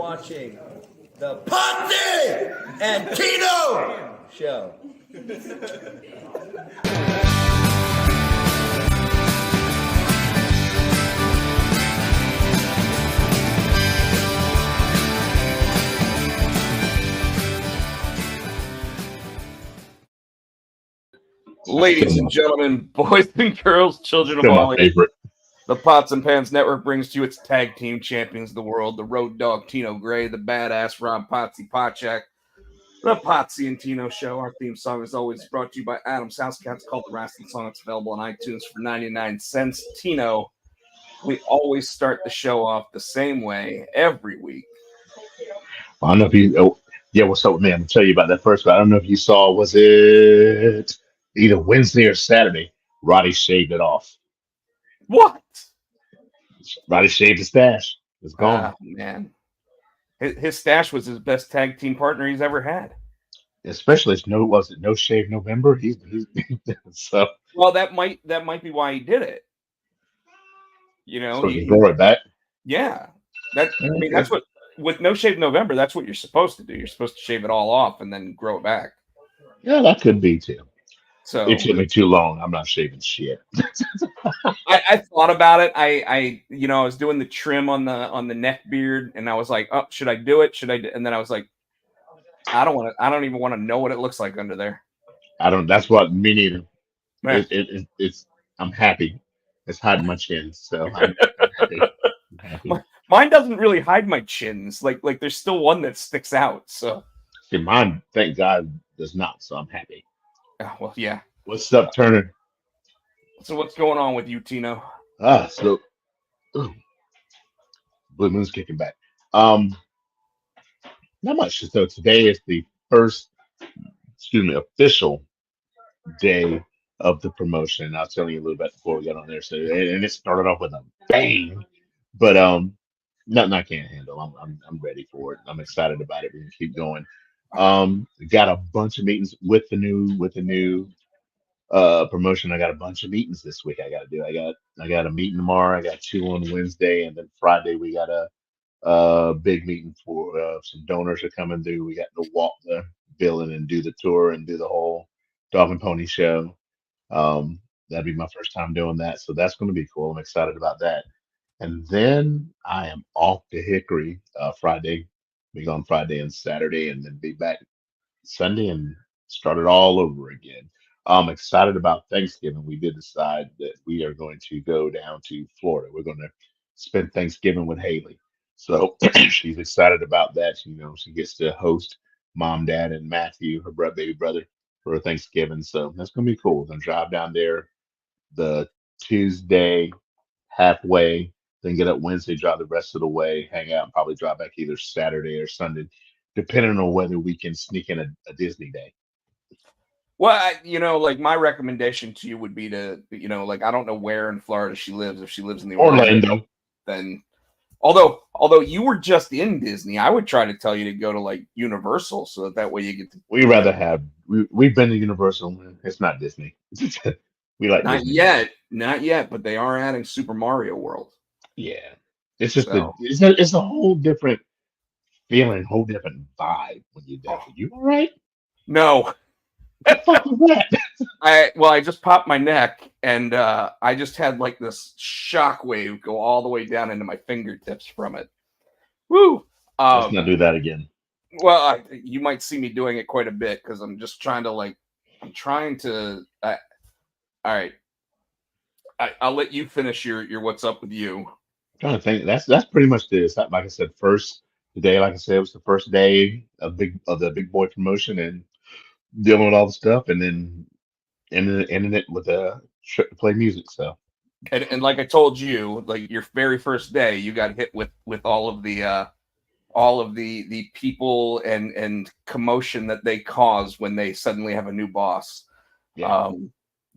watching the Potsy and Tino show. Ladies and gentlemen, boys and girls, children of all ages, the Pots and Pans Network brings to you its tag team champions of the world, the Road Dogg Tino Gray, the badass Rob Potsy Pochak, the Potsy and Tino Show. Our theme song is always brought to you by Adam's House Cats, called The Wrestling Song. It's available on iTunes for 99 cents. Tino, we always start the show off the same way every week. I don't know if you, what's up with me? I'm going to tell you about that first, but I don't know if you saw, was it either Wednesday or Saturday? Roddy shaved it off. What? Roddy shaved his stash. It's gone. Man. His stash was his best tag team partner he's ever had. Especially, No Shave November? He's so. Well, that might be why he did it. You know, so he grow it back. Yeah, that's what, with No Shave November, that's what you're supposed to do. You're supposed to shave it all off and then grow it back. Yeah, that could be too. So it took me too long. I'm not shaving shit. I thought about it. I was doing the trim on the neck beard, and I was like, oh, should I do it? And then I was like, I don't even want to know what it looks like under there. That's what me neither. It's I'm happy. It's hiding my chin, so I'm happy. Mine doesn't really hide my chins. Like there's still one that sticks out. So see, mine, thank God, does not. So I'm happy. Well, yeah. What's up, Turner? So what's going on with you, Tino? So Blue Moon's kicking back. Not much. So today is the first, official day of the promotion. I was telling you a little bit before we got on there. So and it started off with a bang, but nothing I can't handle. I'm ready for it. I'm excited about it. We're gonna keep going. Got a bunch of meetings with the new promotion. I got a bunch of meetings this week I gotta do. I got a meeting tomorrow. I got 2 on Wednesday, and then Friday we got a big meeting for some donors to come and do. We got to walk the building and do the tour and do the whole dog and pony show. That'd be my first time doing that, so that's going to be cool. I'm excited about that. And then I am off to Hickory Friday. Be gone Friday and Saturday, and then be back Sunday and start it all over again. I'm excited about Thanksgiving. We did decide that we are going to go down to Florida. We're going to spend Thanksgiving with Haley. So she's excited about that. She gets to host Mom, Dad, and Matthew, her baby brother, for Thanksgiving. So that's going to be cool. We're going to drive down there the Tuesday halfway, then get up Wednesday, drive the rest of the way, hang out, and probably drive back either Saturday or Sunday, depending on whether we can sneak in a Disney day. Well, my recommendation to you would be to, I don't know where in Florida she lives. If she lives in the Orlando, then although you were just in Disney, I would try to tell you to go to Universal, so that way you get to. We'd rather have we've been to Universal. It's not Disney. We like not Disney. Not yet, but they are adding Super Mario World. Yeah, it's just it's a whole different feeling, whole different vibe when you're there. You all right? No. What the fuck was that? I just popped my neck, and I just had this shock wave go all the way down into my fingertips from it. Woo! Let's not do that again. Well, you might see me doing it quite a bit because I'm just trying to all right. I'll let you finish your what's up with you. I'm trying to think. That's pretty much this. Like I said, today, like I said, it was the first day of the big boy promotion and dealing with all the stuff, and then ending it with a trip to play music. So, and like I told you, your very first day, you got hit with all of the people and commotion that they cause when they suddenly have a new boss. Yeah.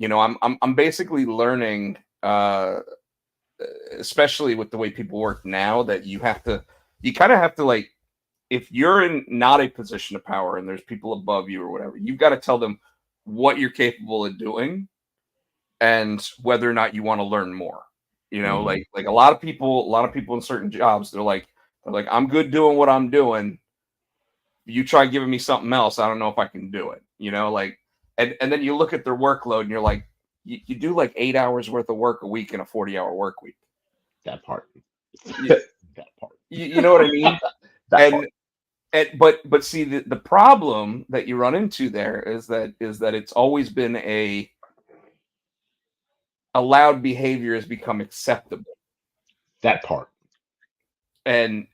I'm basically learning, especially with the way people work now, that you kind of have to if you're in not a position of power and there's people above you or whatever, you've got to tell them what you're capable of doing and whether or not you want to learn more. A lot of people in certain jobs, they're like, They're like, I'm good doing what I'm doing. You try giving me something else, I don't know if I can do it. Like, and then you look at their workload and you're like, you do like 8 hours worth of work a week in a 40-hour work week. That part. You, That part. you know what I mean? That part. But see, the problem that you run into there is that it's always been a allowed behavior has become acceptable. That part. And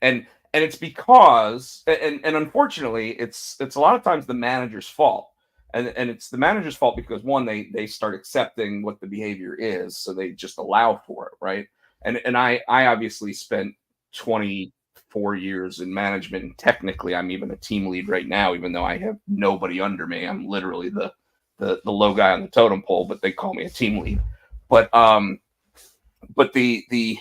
it's because and unfortunately it's a lot of times the manager's fault. And it's the manager's fault because one, they start accepting what the behavior is, so they just allow for it, right? And I obviously spent 24 years in management, and technically I'm even a team lead right now, even though I have nobody under me. I'm literally the low guy on the totem pole, but they call me a team lead. But the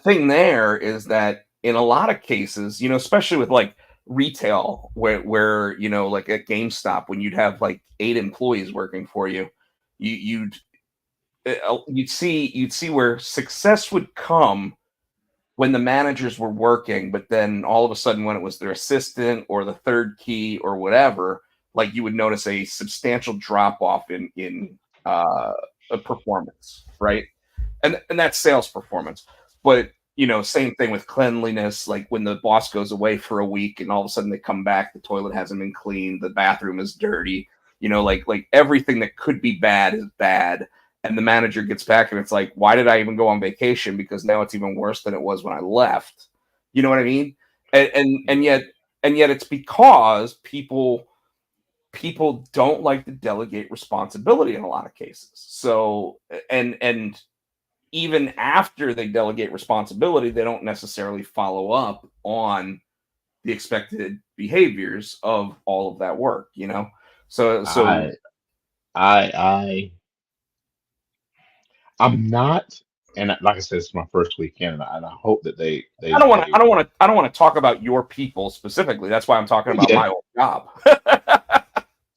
thing there is that in a lot of cases, especially with like retail, where like at GameStop, when you'd have like 8 employees working for you, you'd see where success would come when the managers were working, but then all of a sudden when it was their assistant or the third key or whatever, like you would notice a substantial drop off in a performance, right? And that's sales performance. But same thing with cleanliness. Like when the boss goes away for a week and all of a sudden they come back, the toilet hasn't been cleaned, the bathroom is dirty. Like everything that could be bad is bad. And the manager gets back and it's like, why did I even go on vacation? Because now it's even worse than it was when I left. You know what I mean? And yet it's because people don't like to delegate responsibility in a lot of cases. So and even after they delegate responsibility, they don't necessarily follow up on the expected behaviors of all of that work, So I I'm not, and like I said, it's my first weekend, and I hope that I don't want to talk about your people specifically. That's why I'm talking about yeah. my old job.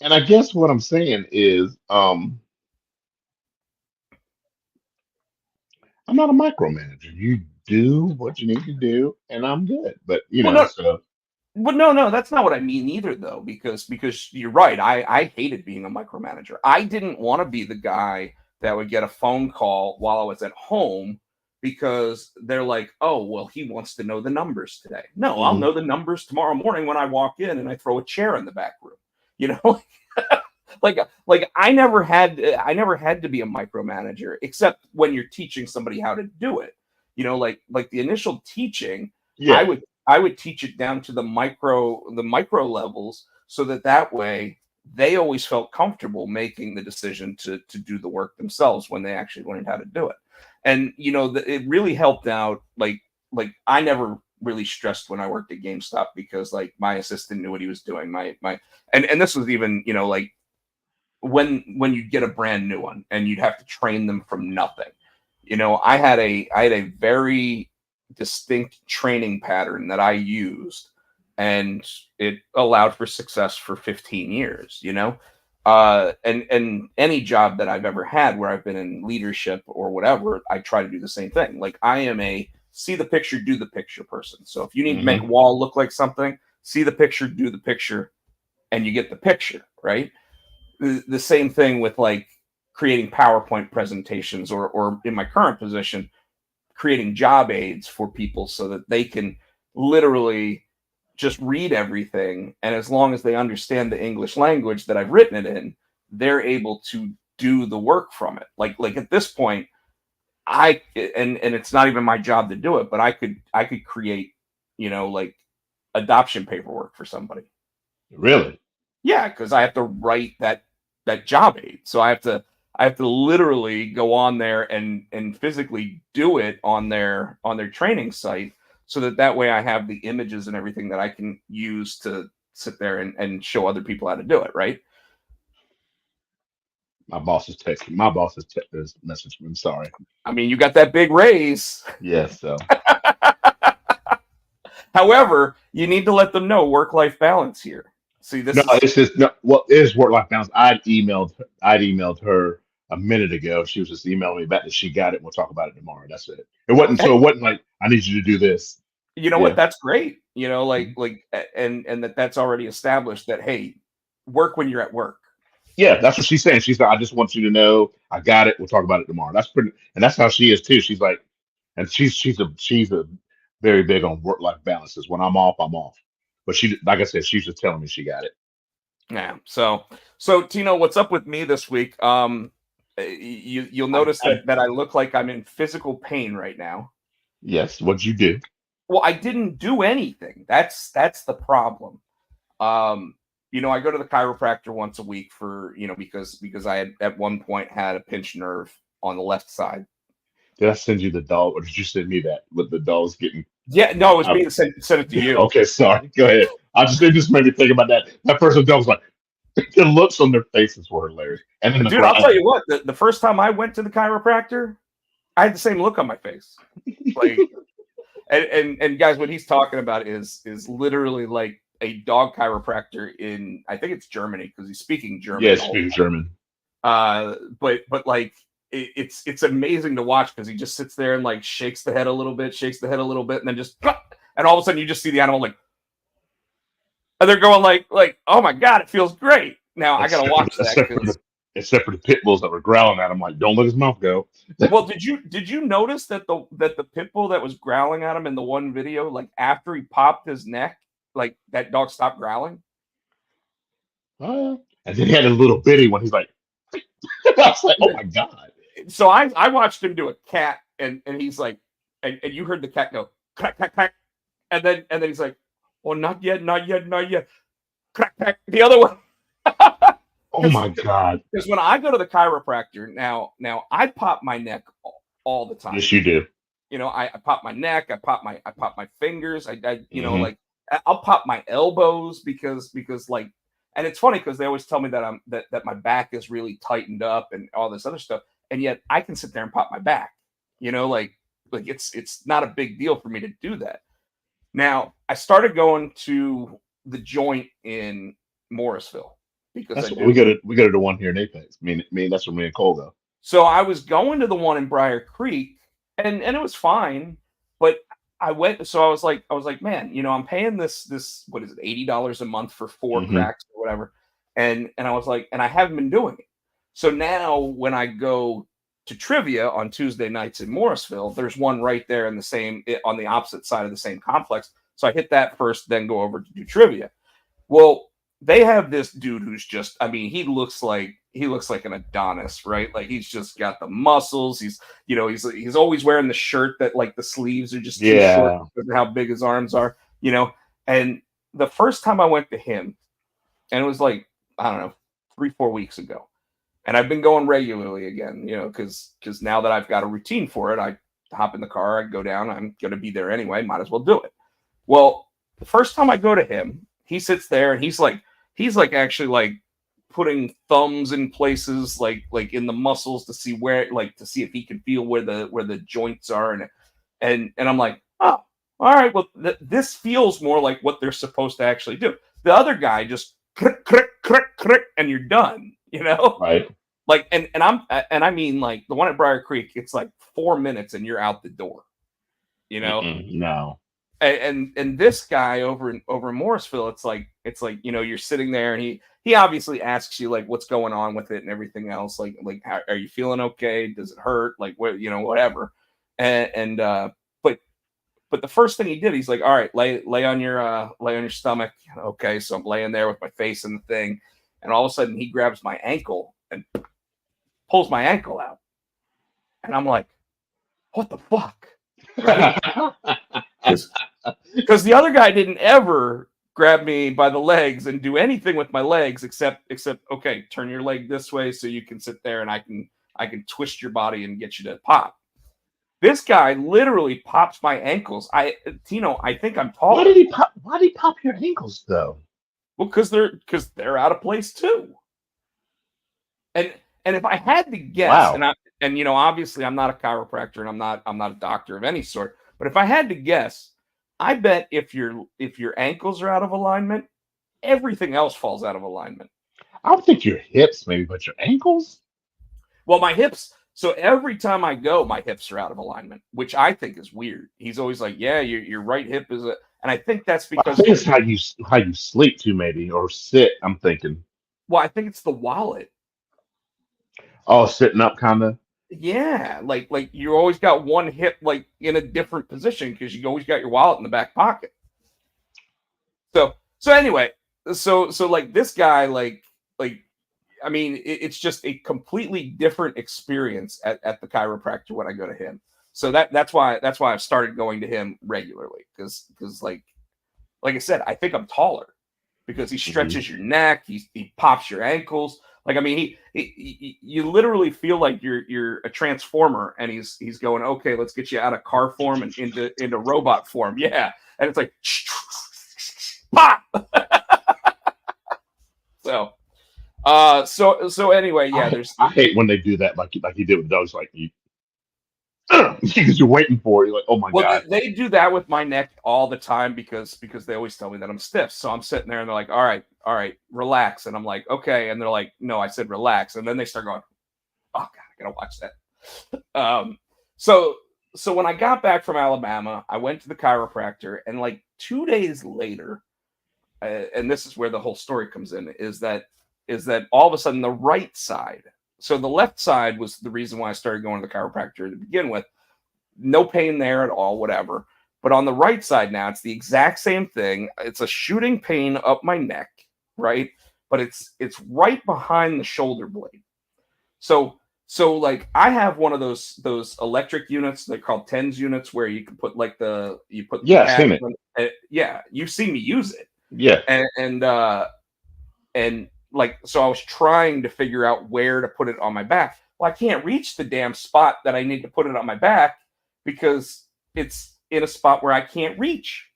And I guess what I'm saying is, I'm not a micromanager. You do what you need to do, and I'm good. But Well, no, so but no, that's not what I mean either, though, because you're right. I hated being a micromanager. I didn't want to be the guy that would get a phone call while I was at home because they're like, oh, well, he wants to know the numbers today. No, I'll mhm. know the numbers tomorrow morning when I walk in and I throw a chair in the back room. You know, like I never had to be a micromanager except when you're teaching somebody how to do it. Like the initial teaching, I Yeah, would I would teach it down to the micro levels so that way they always felt comfortable making the decision to do the work themselves when they actually learned how to do it. And it really helped out. Like I never really stressed when I worked at GameStop because like my assistant knew what he was doing. My and this was even like when you get a brand new one and you'd have to train them from nothing. I had a very distinct training pattern that I used, and it allowed for success for 15 years. And any job that I've ever had where I've been in leadership or whatever, I try to do the same thing. Like I am a see the picture, do the picture person. So if you need to make hmm a wall look like something, see the picture, do the picture, and you get the picture, right? The same thing with like creating PowerPoint presentations or in my current position, creating job aids for people so that they can literally just read everything. And as long as they understand the English language that I've written it in, they're able to do the work from it. Like at this point, and it's not even my job to do it, but I could create, like adoption paperwork for somebody. really. Yeah, because I have to write that job aid. So I have to literally go on there and physically do it on their training site so that way I have the images and everything that I can use to sit there and show other people how to do it, right? My boss is texting. My boss is messaging me. I'm sorry. I mean, you got that big raise. Yes. So However, you need to let them know work-life balance here. See, this no, is it's just no. Well, it is work life balance. I'd emailed her a minute ago. She was just emailing me back that she got it. We'll talk about it tomorrow. That's it. It wasn't so. It wasn't like I need you to do this. You know Yeah. what? That's great. You know, and that's already established that, hey, work when you're at work. Yeah, that's what she's saying. She's like, I just want you to know I got it. We'll talk about it tomorrow. That's pretty, and that's how she is too. She's like, and she's a very big on work life balances. When I'm off, I'm off. But she, like I said, she's just telling me she got it. Yeah. So Tino, what's up with me this week? You'll notice I that I look like I'm in physical pain right now. yes, what'd you do? Well, I didn't do anything. That's the problem. I go to the chiropractor once a week for, because I had at one point had a pinched nerve on the left side. Did I send you the doll, or did you send me that with the dolls getting Yeah, no, it was me out? that sent it to you. Okay, sorry. Go ahead. It just made me think about that. That person doll was like, the looks on their faces were hilarious, and then the Dude, I'll tell you grinding. what, the first time I went to the chiropractor, I had the same look on my face. Like, and guys, what he's talking about is literally like a dog chiropractor in, I think it's Germany, because he's speaking German the Yes, whole speaking German. but like it's amazing to watch because he just sits there and like shakes the head a little bit, and then just and all of a sudden you just see the animal like, and they're going like, oh my god, it feels great. Now I gotta Except for, watch that except for because, the except for the pit bulls that were growling at him, like, don't let his mouth go. well, did you notice that the pit bull that was growling at him in the one video, like after he popped his neck, like that dog stopped growling? And then he had a little bitty one. He's like, I was like, oh my god. So I watched him do a cat, and he's like, and you heard the cat go crack crack crack, and then he's like, oh, not yet, not yet, not yet, crack crack the other one. Oh my god. Because when I go to the chiropractor now I pop my neck all the time. Yes, you do. I pop my neck, I pop my fingers, Hmm. like I'll pop my elbows because like, and it's funny because they always tell me that that my back is really tightened up and all this other stuff, and yet I can sit there and pop my back. Like it's not a big deal for me to do that. Now I started going to the joint in Morrisville because I That's what do. we go to the one here in Apex. I mean that's where me and Cole go. So I was going to the one in Briar Creek, and it was fine, but I went. So I was like, man, I'm paying this what is it, $80 a month for four Hmm. cracks or whatever, and I was like, and I haven't been doing it. So now when I go to trivia on Tuesday nights in Morrisville, there's one right there in the same on the opposite side of the same complex. So I hit that first, then go over to do trivia. Well, they have this dude who's just, I mean, he looks like an Adonis, right? Like he's just got the muscles. He's always wearing the shirt that like the sleeves are just too short Yeah. because of how big his arms are. And the first time I went to him, and it was like, I don't know, 3-4 weeks ago. And I've been going regularly again, because now that I've got a routine for it, I hop in the car, I go down, I'm gonna be there anyway, might as well do it. Well, the first time I go to him, he sits there and he's like actually like putting thumbs in places like in the muscles to see where, like, to see if he can feel where the joints are, and I'm like, oh, all right, well, this feels more like what they're supposed to actually do. The other guy just click click click click and you're done. Right. Like, and I mean, like the one at Briar Creek, it's like 4 minutes and you're out the door. You know, Mm-mm, no. and this guy over in Morrisville, it's like you're sitting there and he obviously asks you like what's going on with it and everything else, like how, are you feeling okay? Does it hurt? Like what, whatever. And but the first thing he did, he's like, all right, lay on your stomach. Okay, so I'm laying there with my face in the thing, and all of a sudden he grabs my ankle and pulls my ankle out, and I'm like, what the fuck, right? Because the other guy didn't ever grab me by the legs and do anything with my legs except okay, turn your leg this way so you can sit there and I can twist your body and get you to pop. This guy literally pops my ankles. Tino, I think I'm Why taller. did he pop? Why did he pop your ankles though? Well, because they're out of place too. And if I had to guess, Wow. obviously I'm not a chiropractor and I'm not a doctor of any sort, but if I had to guess, I bet if your ankles are out of alignment, everything else falls out of alignment. I would think your hips maybe, but your ankles? Well, my hips, So every time I go, my hips are out of alignment, which I think is weird. He's always like, "Yeah, your right hip is a," and I think that's I because, think it's how you sleep too, maybe, or sit. I'm thinking. well, I think it's the wallet. Oh, sitting up, kind of. Yeah, like you always got one hip like in a different position because you always got your wallet in the back pocket. So anyway, so like this guy like I mean it's just a completely different experience at the chiropractor when I go to him. So that's why I've started going to him regularly because like I said, I think I'm taller because he Hmm. stretches your neck, he pops your ankles. Like I mean, you literally feel like you're a transformer, and he's going, okay, let's get you out of car form and into robot form, yeah. And it's like pop. So so anyway, yeah. There's I hate when they do that, like you did with dogs, like you because you're waiting for it. You're like, oh my well, god. they do that with my neck all the time because they always tell me that I'm stiff. So I'm sitting there and they're like, all right, relax, and I'm like, okay, and they're like, no, I said relax, and then they start going, oh god, I gotta watch that. So so when I got back from Alabama, I went to the chiropractor, and like 2 days later, and this is where the whole story comes in, is that all of a sudden the right side. So the left side was the reason why I started going to the chiropractor to begin with. No pain there at all, whatever. But on the right side now, it's the exact same thing. It's a shooting pain up my neck, right? But it's right behind the shoulder blade. So like I have one of those electric units. They're called tens units where you can put like you put the Yeah, I've pad. seen it. Yeah, you've seen me use it, Yeah. and like so I was trying to figure out where to put it on my back. Well, I can't reach the damn spot that I need to put it on my back because it's in a spot where I can't reach,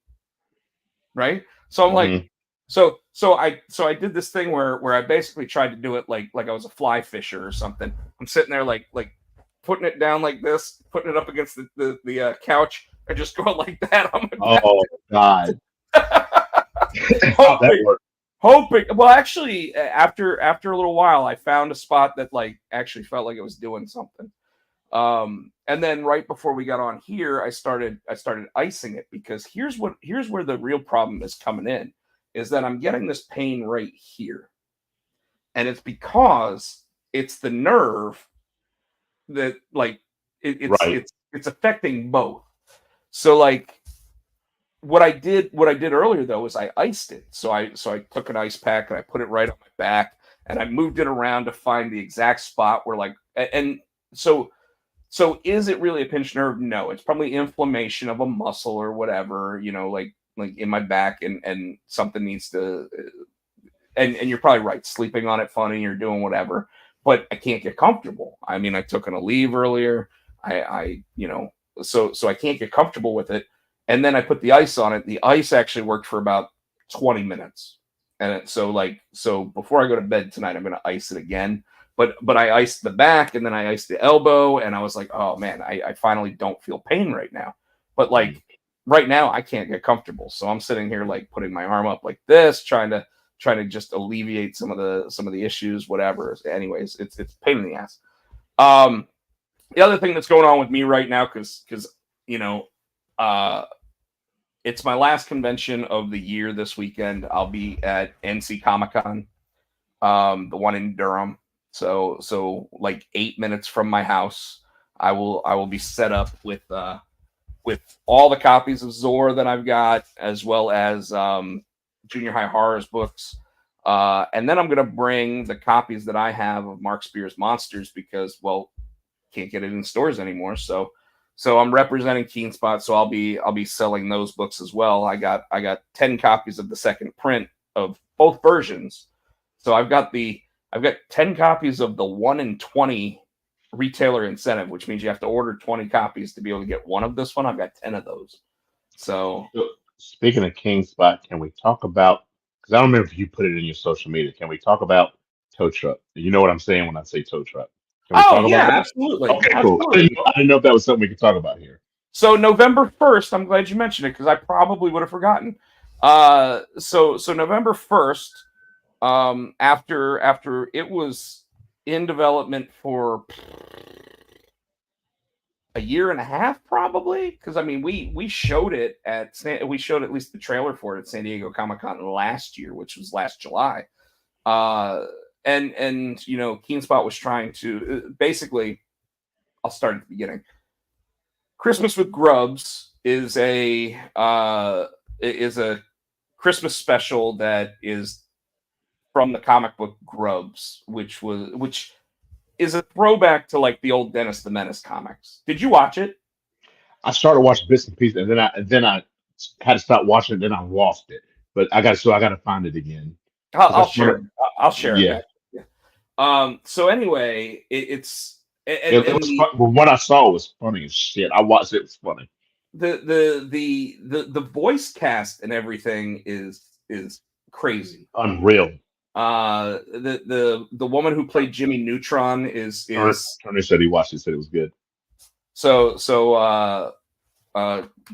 right? So I'm like, Hmm. so I did this thing where I basically tried to do it like I was a fly fisher or something. I'm sitting there like putting it down like this, putting it up against the couch, and just going like that on my Oh god. back, How'd that hoping work? hoping. Well, actually, after a little while, I found a spot that like actually felt like it was doing something. And then right before we got on here, I started icing it because here's where the real problem is coming in, is that I'm getting this pain right here, and it's because it's the nerve that like Right. it's affecting both. So like what I did earlier though is I iced it. So I took an ice pack and I put it right on my back, and I moved it around to find the exact spot where like and so is it really a pinched nerve? No, it's probably inflammation of a muscle or whatever, like in my back, and something needs to and you're probably right, sleeping on it funny or doing whatever, but I can't get comfortable. I mean, I took an Aleve earlier. So I can't get comfortable with it. And then I put the ice on it. The ice actually worked for about 20 minutes. So before I go to bed tonight, I'm gonna ice it again. But I iced the back and then I iced the elbow, and I was like, oh man, I finally don't feel pain right now. But like right now I can't get comfortable. So I'm sitting here like putting my arm up like this, trying to just alleviate some of the issues, whatever. Anyways, it's a pain in the ass. Um, the other thing that's going on with me right now, because you know, uh, it's my last convention of the year this weekend. I'll be at NC Comic Con, the one in Durham. So like 8 minutes from my house, I will be set up with all the copies of Zor that I've got, as well as Junior High Horrors books. And then I'm going to bring the copies that I have of Mark Spear's Monsters because, well, can't get it in stores anymore. So I'm representing Keen Spot, so I'll be selling those books as well. I got 10 copies of the second print of both versions. So I've got 10 copies of the 1 in 20 retailer incentive, which means you have to order 20 copies to be able to get one of this one. I've got 10 of those. So So, speaking of King Spot, can we talk about? Because I don't remember if you put it in your social media. Can we talk about tow truck? You know what I'm saying when I say tow truck. Can we oh talk about yeah, that? absolutely. Okay, cool. Absolutely. I didn't know if that was something we could talk about here. So November 1st, I'm glad you mentioned it because I probably would have forgotten. So November 1st, after it was in development for a year and a half, probably, because I mean we showed it we showed at least the trailer for it at San Diego Comic-Con last year, which was last July. And you know, KeenSpot was trying to basically, I'll start at the beginning. Christmas with Grubs is a Christmas special that is from the comic book Grubs, which is a throwback to like the old Dennis the Menace comics. Did you watch it? I started watching bits and pieces, and then I had to stop watching it. Then I lost it, but I got to find it again. 'Cause I'll that's one share of, it. I'll share it. yeah. Man. So anyway, it's It was fun. Well, what I saw was funny as shit. I watched it. It was funny. the voice cast and everything is crazy. Unreal. The woman who played Jimmy Neutron is Turner said he watched it. Said it was good. so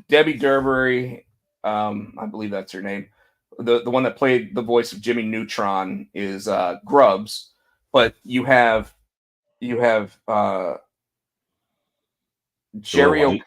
Debbie Durbury, I believe that's her name. The one that played the voice of Jimmy Neutron is Grubbs, but you have Jerry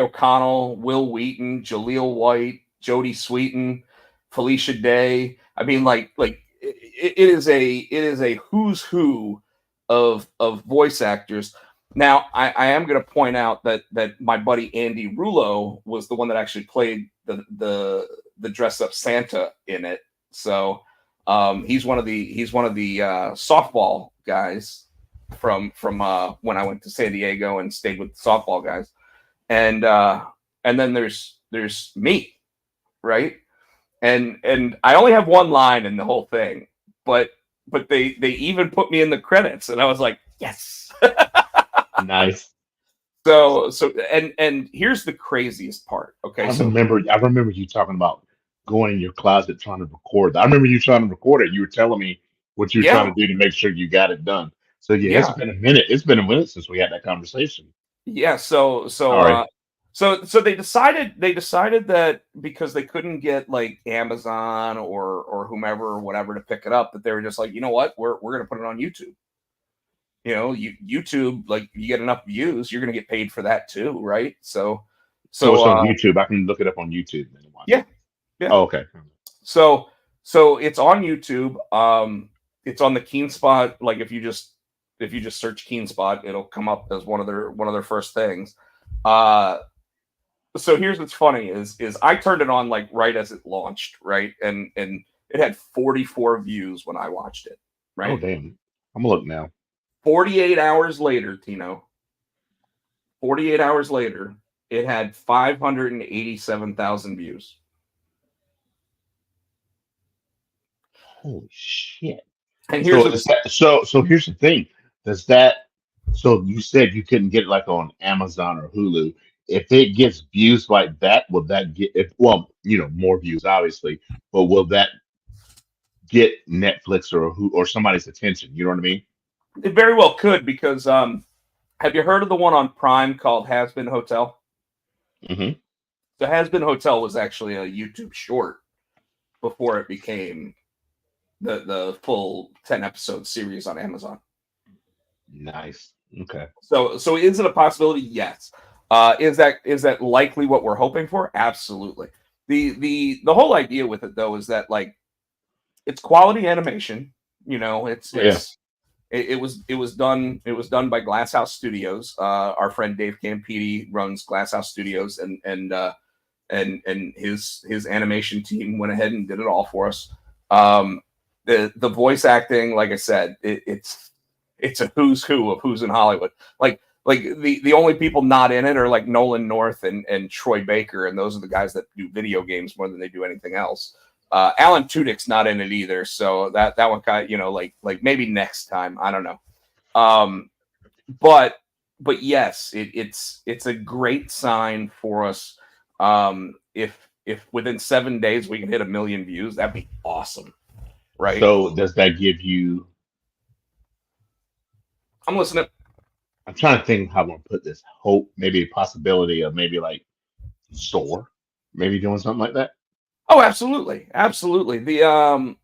O'Connell, Will Wheaton, Jaleel White, Jodie Sweetin, Felicia Day. I mean, it is a who's who of voice actors. Now, I am going to point out that my buddy Andy Rulo was the one that actually played the dress up Santa in it. So he's one of the softball guys from when I went to San Diego and stayed with the softball guys. And then there's me, right? And I only have one line in the whole thing, but they even put me in the credits, and I was like, yes. Nice. So and here's the craziest part. Okay, I remember you talking about going in your closet trying to record. I remember you trying to record it. You were telling me what you were trying to do to make sure you got it done. So yeah, it's been a minute. It's been a minute since we had that conversation. Yeah. So they decided that because they couldn't get like Amazon or whomever or whatever to pick it up, that they were just like, you know what, we're gonna put it on YouTube. You know, YouTube, like, you get enough views, you're gonna get paid for that too, right? So it's on YouTube. I can look it up on YouTube and watch it. Yeah. Oh, okay. So it's on YouTube. It's on the KeenSpot. Like, if you just search KeenSpot, it'll come up as one of their first things. So here's what's funny is I turned it on like right as it launched, right? And it had 44 views when I watched it, right? Oh damn. I'm gonna look now. 48 hours later, Tino. 48 hours later, it had 587,000 views. Holy shit. And here's so here's the thing. So you said you couldn't get it like on Amazon or Hulu. If it gets views like that, will that get more views obviously, but will that get Netflix or somebody's attention? You know what I mean? It very well could, because have you heard of the one on Prime called Has Been Hotel? Mm-hmm. The Has Been Hotel was actually a YouTube short before it became the full 10 episode series on Amazon. Nice. Okay. So is it a possibility? Yes. Is that likely what we're hoping for? Absolutely. The whole idea with it though is that, like, it's quality animation. You know, it was done by Glasshouse Studios. Our friend Dave Campiti runs Glasshouse Studios, and his animation team went ahead and did it all for us. The voice acting, like I said, it's a who's who of who's in Hollywood. Like the only people not in it are like Nolan North and Troy Baker, and those are the guys that do video games more than they do anything else. Alan Tudyk's not in it either, so that one kind of, like maybe next time, I don't know. But yes, it's a great sign for us. If within 7 days we can hit 1 million views, that'd be awesome, right? So does that give you? I'm listening. I'm trying to think how I'm gonna put this. Hope, maybe a possibility of maybe like Soar, maybe doing something like that. Oh, absolutely. The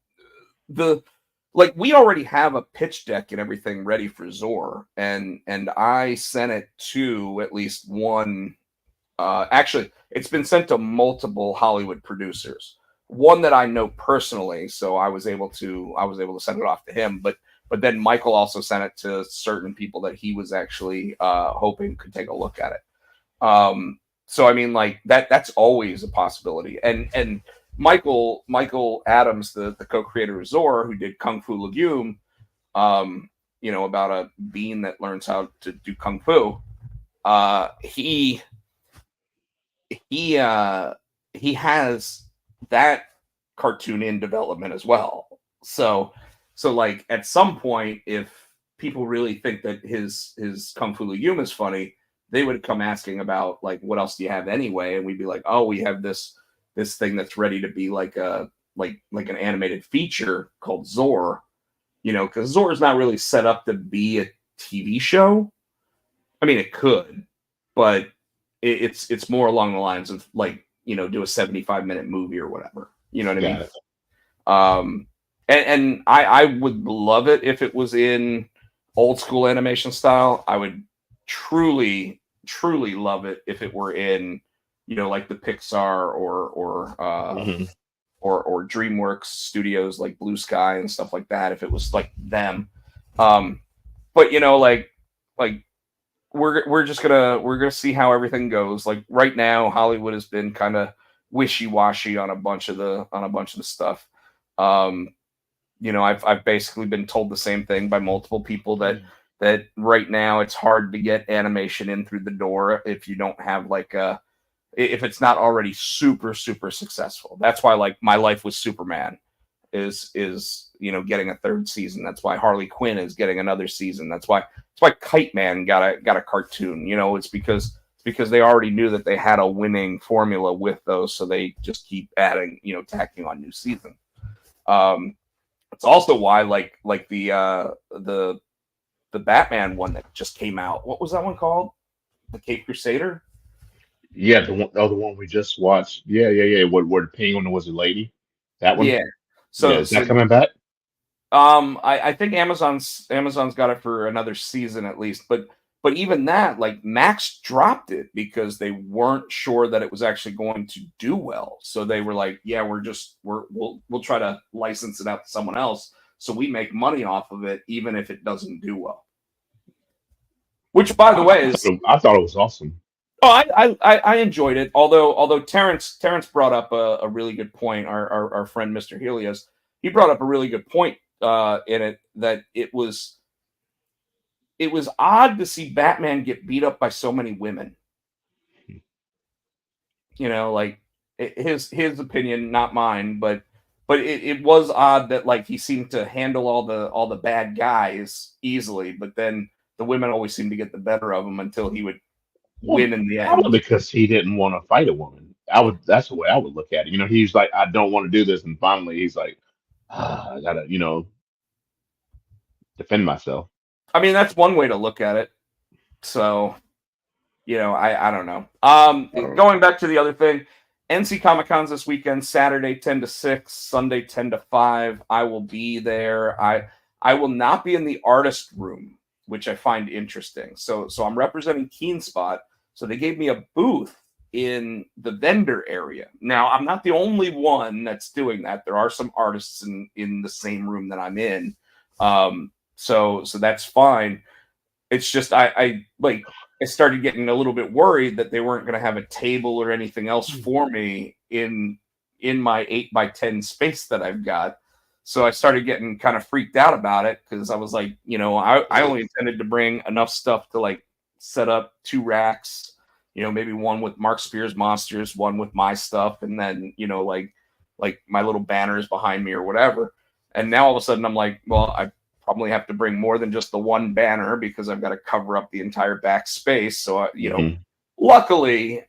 like we already have a pitch deck and everything ready for Zor, and I sent it to at least one. Actually, it's been sent to multiple Hollywood producers. One that I know personally, so I was able to send it off to him. But then Michael also sent it to certain people that he was actually hoping could take a look at it. So I mean, like that's always a possibility. And Michael Adams, the co-creator of Zor, who did Kung Fu Legume, about a bean that learns how to do kung fu. He he uh he has that cartoon in development as well. So like at some point, if people really think that his Kung Fu Legume is funny, they would come asking about like what else do you have anyway, and we'd be like, oh, we have this thing that's ready to be like a like an animated feature called Zor, because Zor is not really set up to be a TV show. I mean, it could, but it's more along the lines of like do a 75-minute movie or whatever. You know what I mean? Got it. And I would love it if it was in old school animation style. I would truly love it if it were in like the Pixar Mhm. or DreamWorks studios like Blue Sky and stuff like that. If it was like them, but like we're gonna see how everything goes. Like right now, Hollywood has been kind of wishy-washy on a bunch of the stuff. I've basically been told the same thing by multiple people that right now it's hard to get animation in through the door if you don't have like if it's not already super super successful. That's why like My Life with Superman is getting a third season. That's why Harley Quinn is getting another season. That's why Kite Man got a cartoon. It's because they already knew that they had a winning formula with those, so they just keep adding, tacking on new season. It's also why like the Batman one that just came out. What was that one called? The Cape Crusader? Yeah, the one we just watched. Yeah. Where the penguin was a lady. That one. Yeah. Yeah, So is that coming back? I think Amazon's got it for another season at least, but even that, like Max dropped it because they weren't sure that it was actually going to do well. So they were like, yeah, we'll try to license it out to someone else so we make money off of it even if it doesn't do well. Which by the way is I thought it was awesome. oh, I enjoyed it. Although Terrence brought up a really good point. Our friend Mr. Helios, he brought up a really good point in it that it was odd to see Batman get beat up by so many women. Like his opinion, not mine, but it was odd that like he seemed to handle all the bad guys easily, but then the women always seemed to get the better of him until he would Well, win in the end. probably because he didn't want to fight a woman. I would. That's the way I would look at it. He's like, I don't want to do this, and finally, he's like, I gotta, defend myself. I mean, that's one way to look at it. So, I don't know. I don't know. Going back to the other thing, NC Comic Con's this weekend, Saturday 10 to 6, Sunday 10 to 5. I will be there. I will not be in the artist room, which I find interesting. So I'm representing Keen Spot. So they gave me a booth in the vendor area. Now, I'm not the only one that's doing that. There are some artists in the same room that I'm in. So that's fine. It's just I started getting a little bit worried that they weren't going to have a table or anything else for me in my 8x10 space that I've got. So I started getting kind of freaked out about it because I was like, I only intended to bring enough stuff to like set up 2 racks, maybe one with Mark Spears monsters, one with my stuff, and then like my little banners behind me or whatever. And now all of a sudden I'm like, well, I probably have to bring more than just the one banner because I've got to cover up the entire back space. So, Mhm. luckily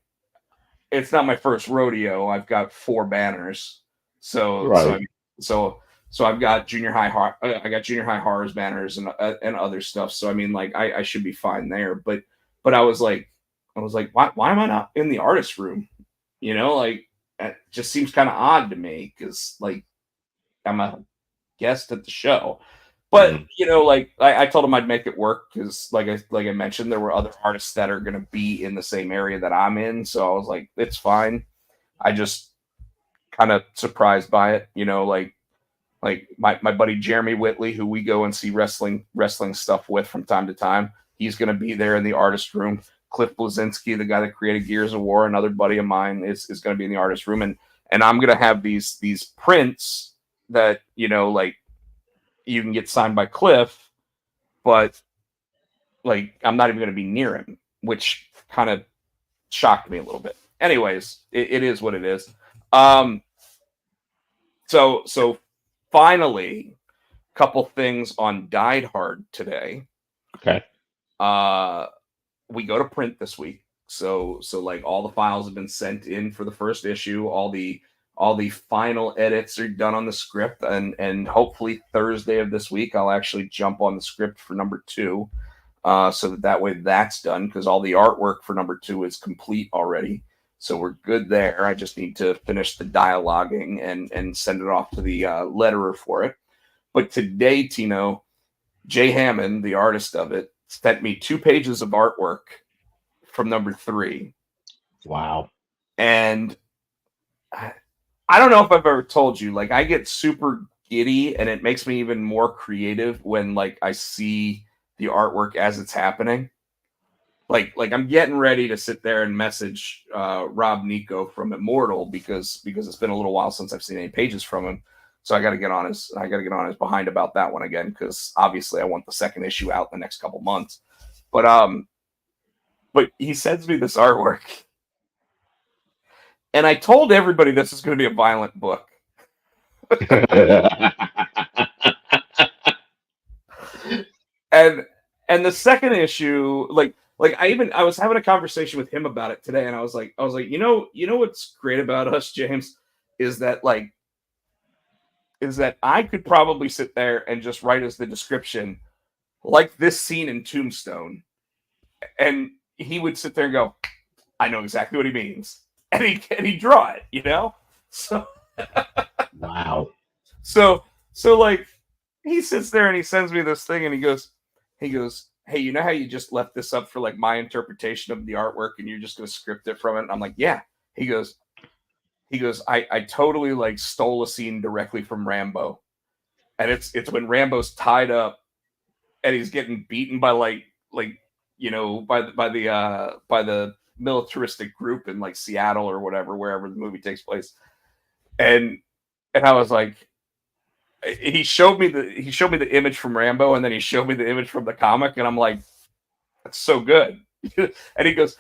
it's not my first rodeo. I've got 4 banners. So, so, Right. I so I've got I got junior high horrors banners and other stuff. So, I mean, like I should be fine there, but I was like, why am I not in the artist room? Like it just seems kind of odd to me. Cause like I'm a guest at the show. But you know, like I told him I'd make it work because, like I mentioned, there were other artists that are going to be in the same area that I'm in. So I was like, it's fine. I just kind of surprised by it, you know, like my buddy Jeremy Whitley, who we go and see wrestling stuff with from time to time. He's going to be there in the artist room. Cliff Blazinski, the guy that created Gears of War, another buddy of mine, is going to be in the artist room, and I'm going to have these prints that, you know, like you can get signed by Cliff, but like I'm not even going to be near him, which kind of shocked me a little bit. Anyways, it is what it is. So finally, a couple things on Died Hard today. Okay. We go to print this week. So like all the files have been sent in for the first issue. All the final edits are done on the script, and hopefully Thursday of this week I'll actually jump on the script for number 2, so that way that's done, because all the artwork for number 2 is complete already. So we're good there. I just need to finish the dialoguing and send it off to the letterer for it. But today, Tino, Jay Hammond, the artist of it, sent me 2 pages of artwork from number 3. Wow. And I don't know if I've ever told you, like I get super giddy, and it makes me even more creative when like I see the artwork as it's happening. Like I'm getting ready to sit there and message Rob Nico from Immortal because it's been a little while since I've seen any pages from him. So I got to get on his behind about that one again, because obviously I want the second issue out in the next couple months. But he sends me this artwork, and I told everybody this is going to be a violent book. and the second issue, like I was having a conversation with him about it today, and I was like, you know what's great about us, James, is that I could probably sit there and just write as the description, like this scene in Tombstone, and he would sit there and go, I know exactly what he means, and he'd draw it, you know. So wow. So like he sits there and he sends me this thing, and he goes, hey, you know how you just left this up for like my interpretation of the artwork and you're just going to script it from it? And I'm like, yeah. He goes, I totally like stole a scene directly from Rambo. And it's when Rambo's tied up and he's getting beaten by like, you know, by the militaristic group in like Seattle or whatever, wherever the movie takes place. And I was like, he showed me the image from Rambo, and then he showed me the image from the comic, and I'm like, that's so good. And he goes,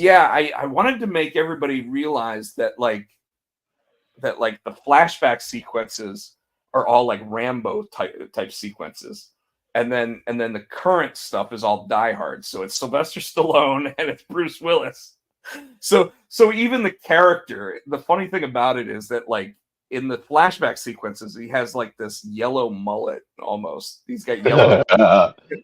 yeah, I wanted to make everybody realize that like the flashback sequences are all like Rambo type sequences, and then the current stuff is all Die Hard. So it's Sylvester Stallone and it's Bruce Willis. So even the character, the funny thing about it is that like in the flashback sequences, he has like this yellow mullet almost. He's got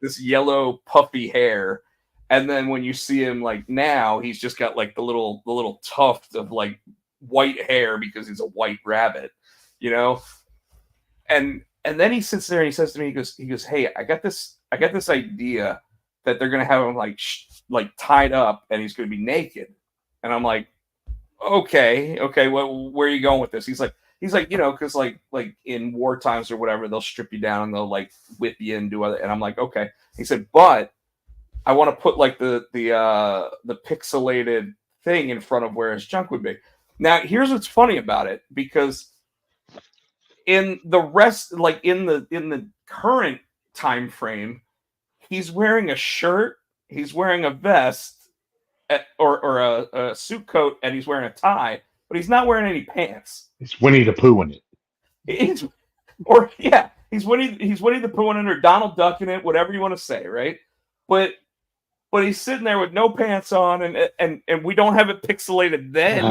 this yellow puffy hair. And then when you see him like now, he's just got like the little tuft of like white hair because he's a white rabbit, you know? And then he sits there and he says to me, he goes, hey, I got this idea that they're going to have him like tied up and he's going to be naked. And I'm like, okay, well, where are you going with this? He's like, you know, because like in war times or whatever, they'll strip you down and they'll like whip you and do other. And I'm like, okay. He said, but I want to put like the pixelated thing in front of where his junk would be. Now, here's what's funny about it, because in the rest, like in the current time frame, he's wearing a shirt, he's wearing a vest, or a suit coat, and he's wearing a tie, but he's not wearing any pants. It's Winnie the Pooh in it. He's Winnie the Pooh in it, or Donald Duck in it, whatever you want to say, right? But he's sitting there with no pants on, and we don't have it pixelated then.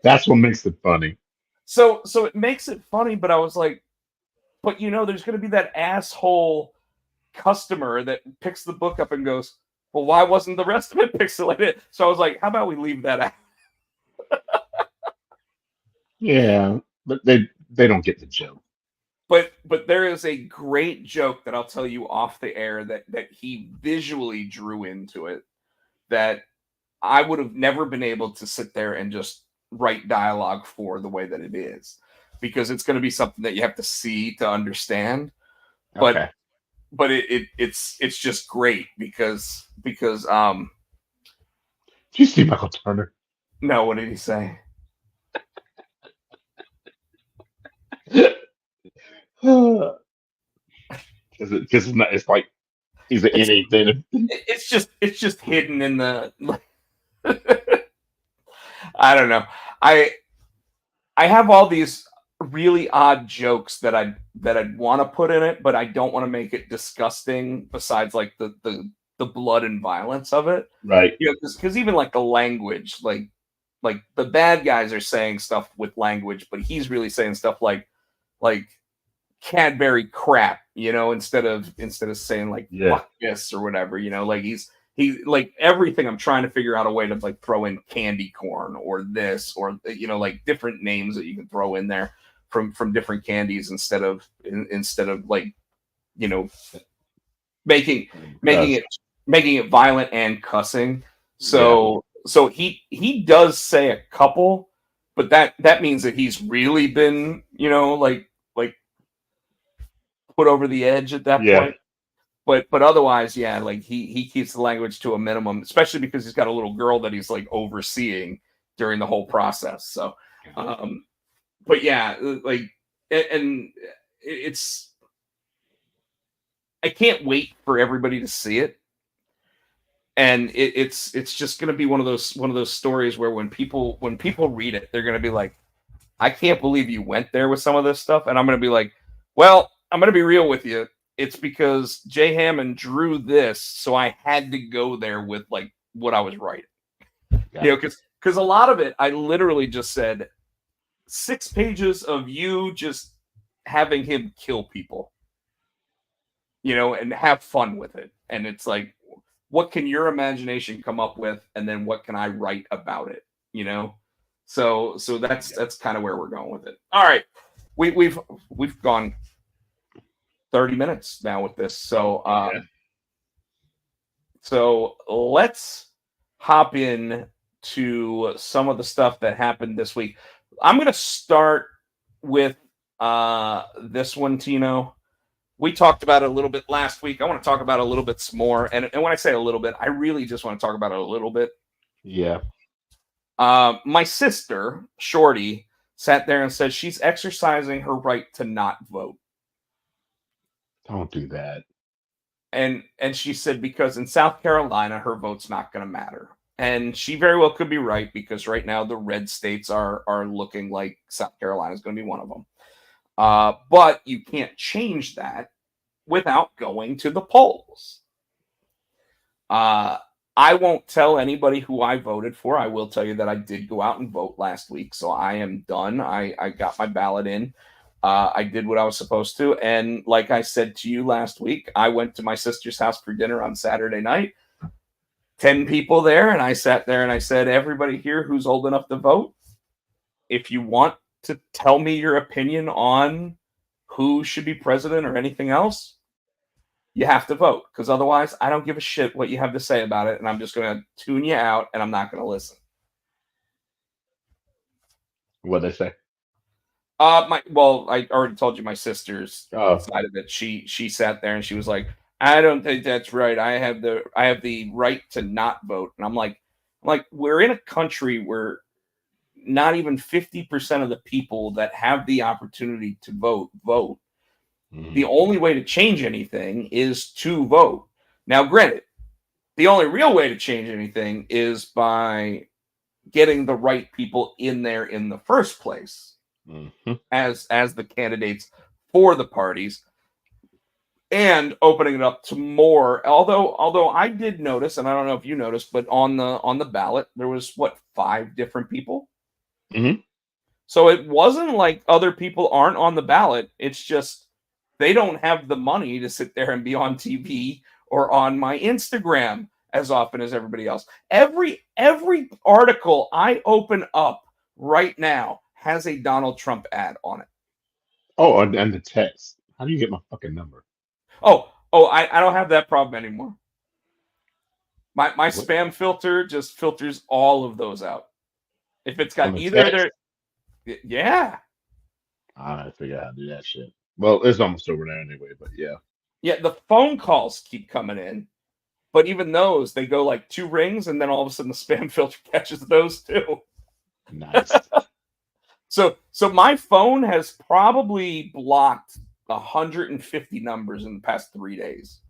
That's what makes it funny. So it makes it funny, but I was like, but you know, there's going to be that asshole customer that picks the book up and goes, well, why wasn't the rest of it pixelated? So I was like, how about we leave that out? Yeah, but they they don't get the joke. But there is a great joke that I'll tell you off the air that he visually drew into it that I would have never been able to sit there and just write dialogue for the way that it is, because it's going to be something that you have to see to understand. But Okay. It's just great because Did you see Michael Turner? no, what did he say? Because it's like he's an It's anything. it's just hidden in the I don't know. I I have all these really odd jokes that I'd want to put in it, but I don't want to make it disgusting. Besides, like the blood and violence of it, Right. you know, because even like the language, like the bad guys are saying stuff with language, but he's really saying stuff like Cadbury crap, you know, instead of saying like Yeah. fuck this or whatever, you know, like he like everything. I'm trying to figure out a way to like throw in candy corn or this or you know like different names that you can throw in there from different candies instead of like you know making making Because it making it violent and cussing. So he does say a couple, but that means that he's really been you know like put over the edge at that yeah. point. But otherwise, yeah, like he keeps the language to a minimum, especially because he's got a little girl that he's like overseeing during the whole process. So, um, but yeah, like and it's I can't wait for everybody to see it, and it's just gonna be one of those stories where when people read it, they're gonna be like, I can't believe you went there with some of this stuff. And I'm going to be like, well, I'm going to be real with you. It's because Jay Hammond drew this. So I had to go there with like what I was writing, Yeah. you know, because a lot of it, I literally just said 6 pages of you just having him kill people, you know, and have fun with it. And it's like, what can your imagination come up with? And then what can I write about it? You know? So that's kind of where we're going with it. All right. We've gone 30 minutes now with this. Yeah. So let's hop in to some of the stuff that happened this week. I'm gonna start with this one, Tino. We talked about it a little bit last week. I want to talk about it a little bit some more. And when I say a little bit, I really just want to talk about it a little bit. Yeah. My sister, Shorty, sat there and said she's exercising her right to not vote. Don't do that. And she said because in South Carolina, her vote's not going to matter. And she very well could be right because right now the red states are looking like South Carolina is going to be one of them. But you can't change that without going to the polls. I won't tell anybody who I voted for. I will tell you that I did go out and vote last week. So I am done. I got my ballot in. I did what I was supposed to. And like I said to you last week, I went to my sister's house for dinner on Saturday night. 10 people there. And I sat there and I said, everybody here who's old enough to vote, if you want to tell me your opinion on who should be president or anything else, you have to vote because otherwise I don't give a shit what you have to say about it. And I'm just going to tune you out and I'm not going to listen. What they say? I already told you my sister's side of it. She sat there and she was like, I don't think that's right. I have the right to not vote. And I'm like, we're in a country where not even 50% of the people that have the opportunity to vote. Mm-hmm. The only way to change anything is to vote. Now, granted, the only real way to change anything is by getting the right people in there in the first place as the candidates for the parties and opening it up to more. Although I did notice, and I don't know if you noticed, but on the ballot there was 5 different people. Mm-hmm. So it wasn't like other people aren't on the ballot. It's just they don't have the money to sit there and be on TV or on my Instagram as often as everybody else. Every article I open up right now has a Donald Trump ad on it. Oh, and the text. How do you get my fucking number? I don't have that problem anymore. My What spam filter just filters all of those out. If it's on got the either text? their yeah. I gotta figure out how to do that shit. Well, it's almost over there anyway, but yeah. Yeah, the phone calls keep coming in, but even those, they go like 2 rings and then all of a sudden the spam filter catches those too. Nice. So my phone has probably blocked 150 numbers in the past 3 days.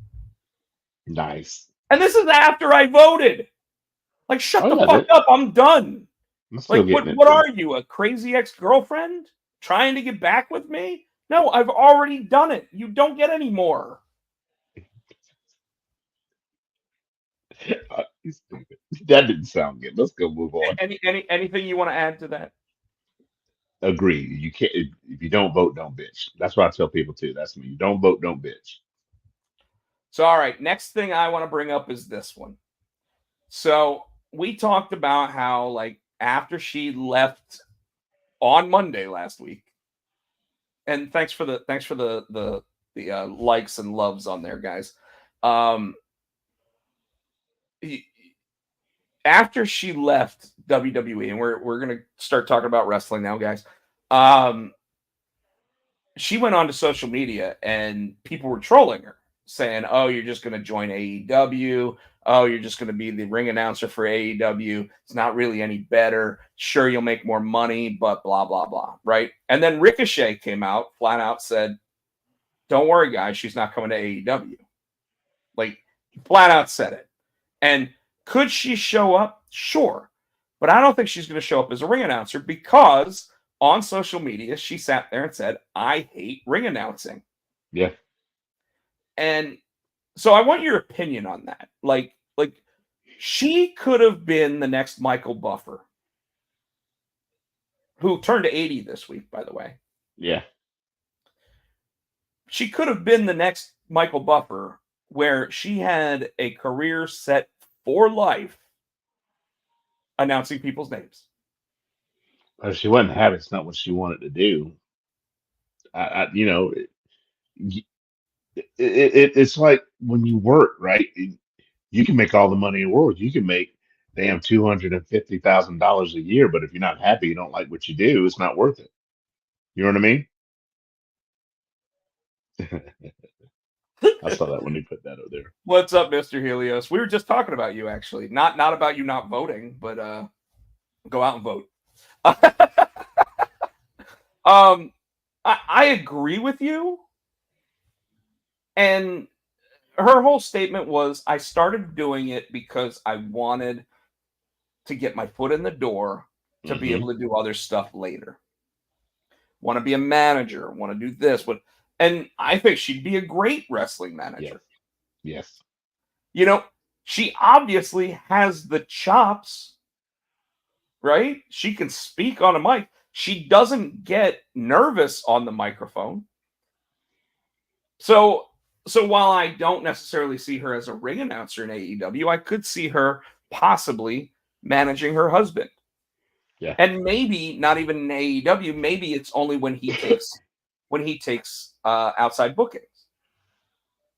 Nice. And this is after I voted. Like, shut Oh the yeah, fuck up. I'm done. I'm still Like, getting it what too. are you, a crazy ex-girlfriend trying to get back with me? No, I've already done it. You don't get any more. He's stupid. That didn't sound good. Let's go move on. Anything you want to add to that? Agree. You can't if you don't vote, don't bitch. That's what I tell people too. That's me. You don't vote, don't bitch. So, all right, next thing I want to bring up is this one. So, we talked about how, like, after she left on Monday last week, and thanks for the likes and loves on there, guys. He- After she left WWE, and we're gonna start talking about wrestling now, guys. She went on to social media and people were trolling her, saying, "Oh, you're just gonna join AEW. Oh, you're just gonna be the ring announcer for AEW. It's not really any better. Sure, you'll make more money, but blah blah blah." Right? And then Ricochet came out, flat out said, "Don't worry, guys, she's not coming to AEW." Like, flat out said it. And could she show up? Sure. But I don't think she's going to show up as a ring announcer because on social media, she sat there and said, "I hate ring announcing." Yeah. And so I want your opinion on that. Like she could have been the next Michael Buffer, who turned 80 this week, by the way. Yeah. She could have been the next Michael Buffer, where she had a career set for life announcing people's names. If she wasn't having it's not what she wanted to do. I you know, it's like when you work, right? You can make all the money in the world. You can make damn $250,000 a year, but if you're not happy, you don't like what you do, it's not worth it. You know what I mean? I saw that when they put that over there. What's up, Mr. Helios? We were just talking about you, actually. Not about you not voting, but go out and vote. I agree with you. And her whole statement was, I started doing it because I wanted to get my foot in the door to be Hmm. able to do other stuff later. Want to be a manager, want to do this, and I think she'd be a great wrestling Yes. manager. Yes. You know, she obviously has the chops, right? She can speak on a mic. She doesn't get nervous on the microphone. So while I don't necessarily see her as a ring announcer in AEW, I could see her possibly managing her husband. Yeah. And maybe not even in AEW, maybe it's only when he takes outside bookings.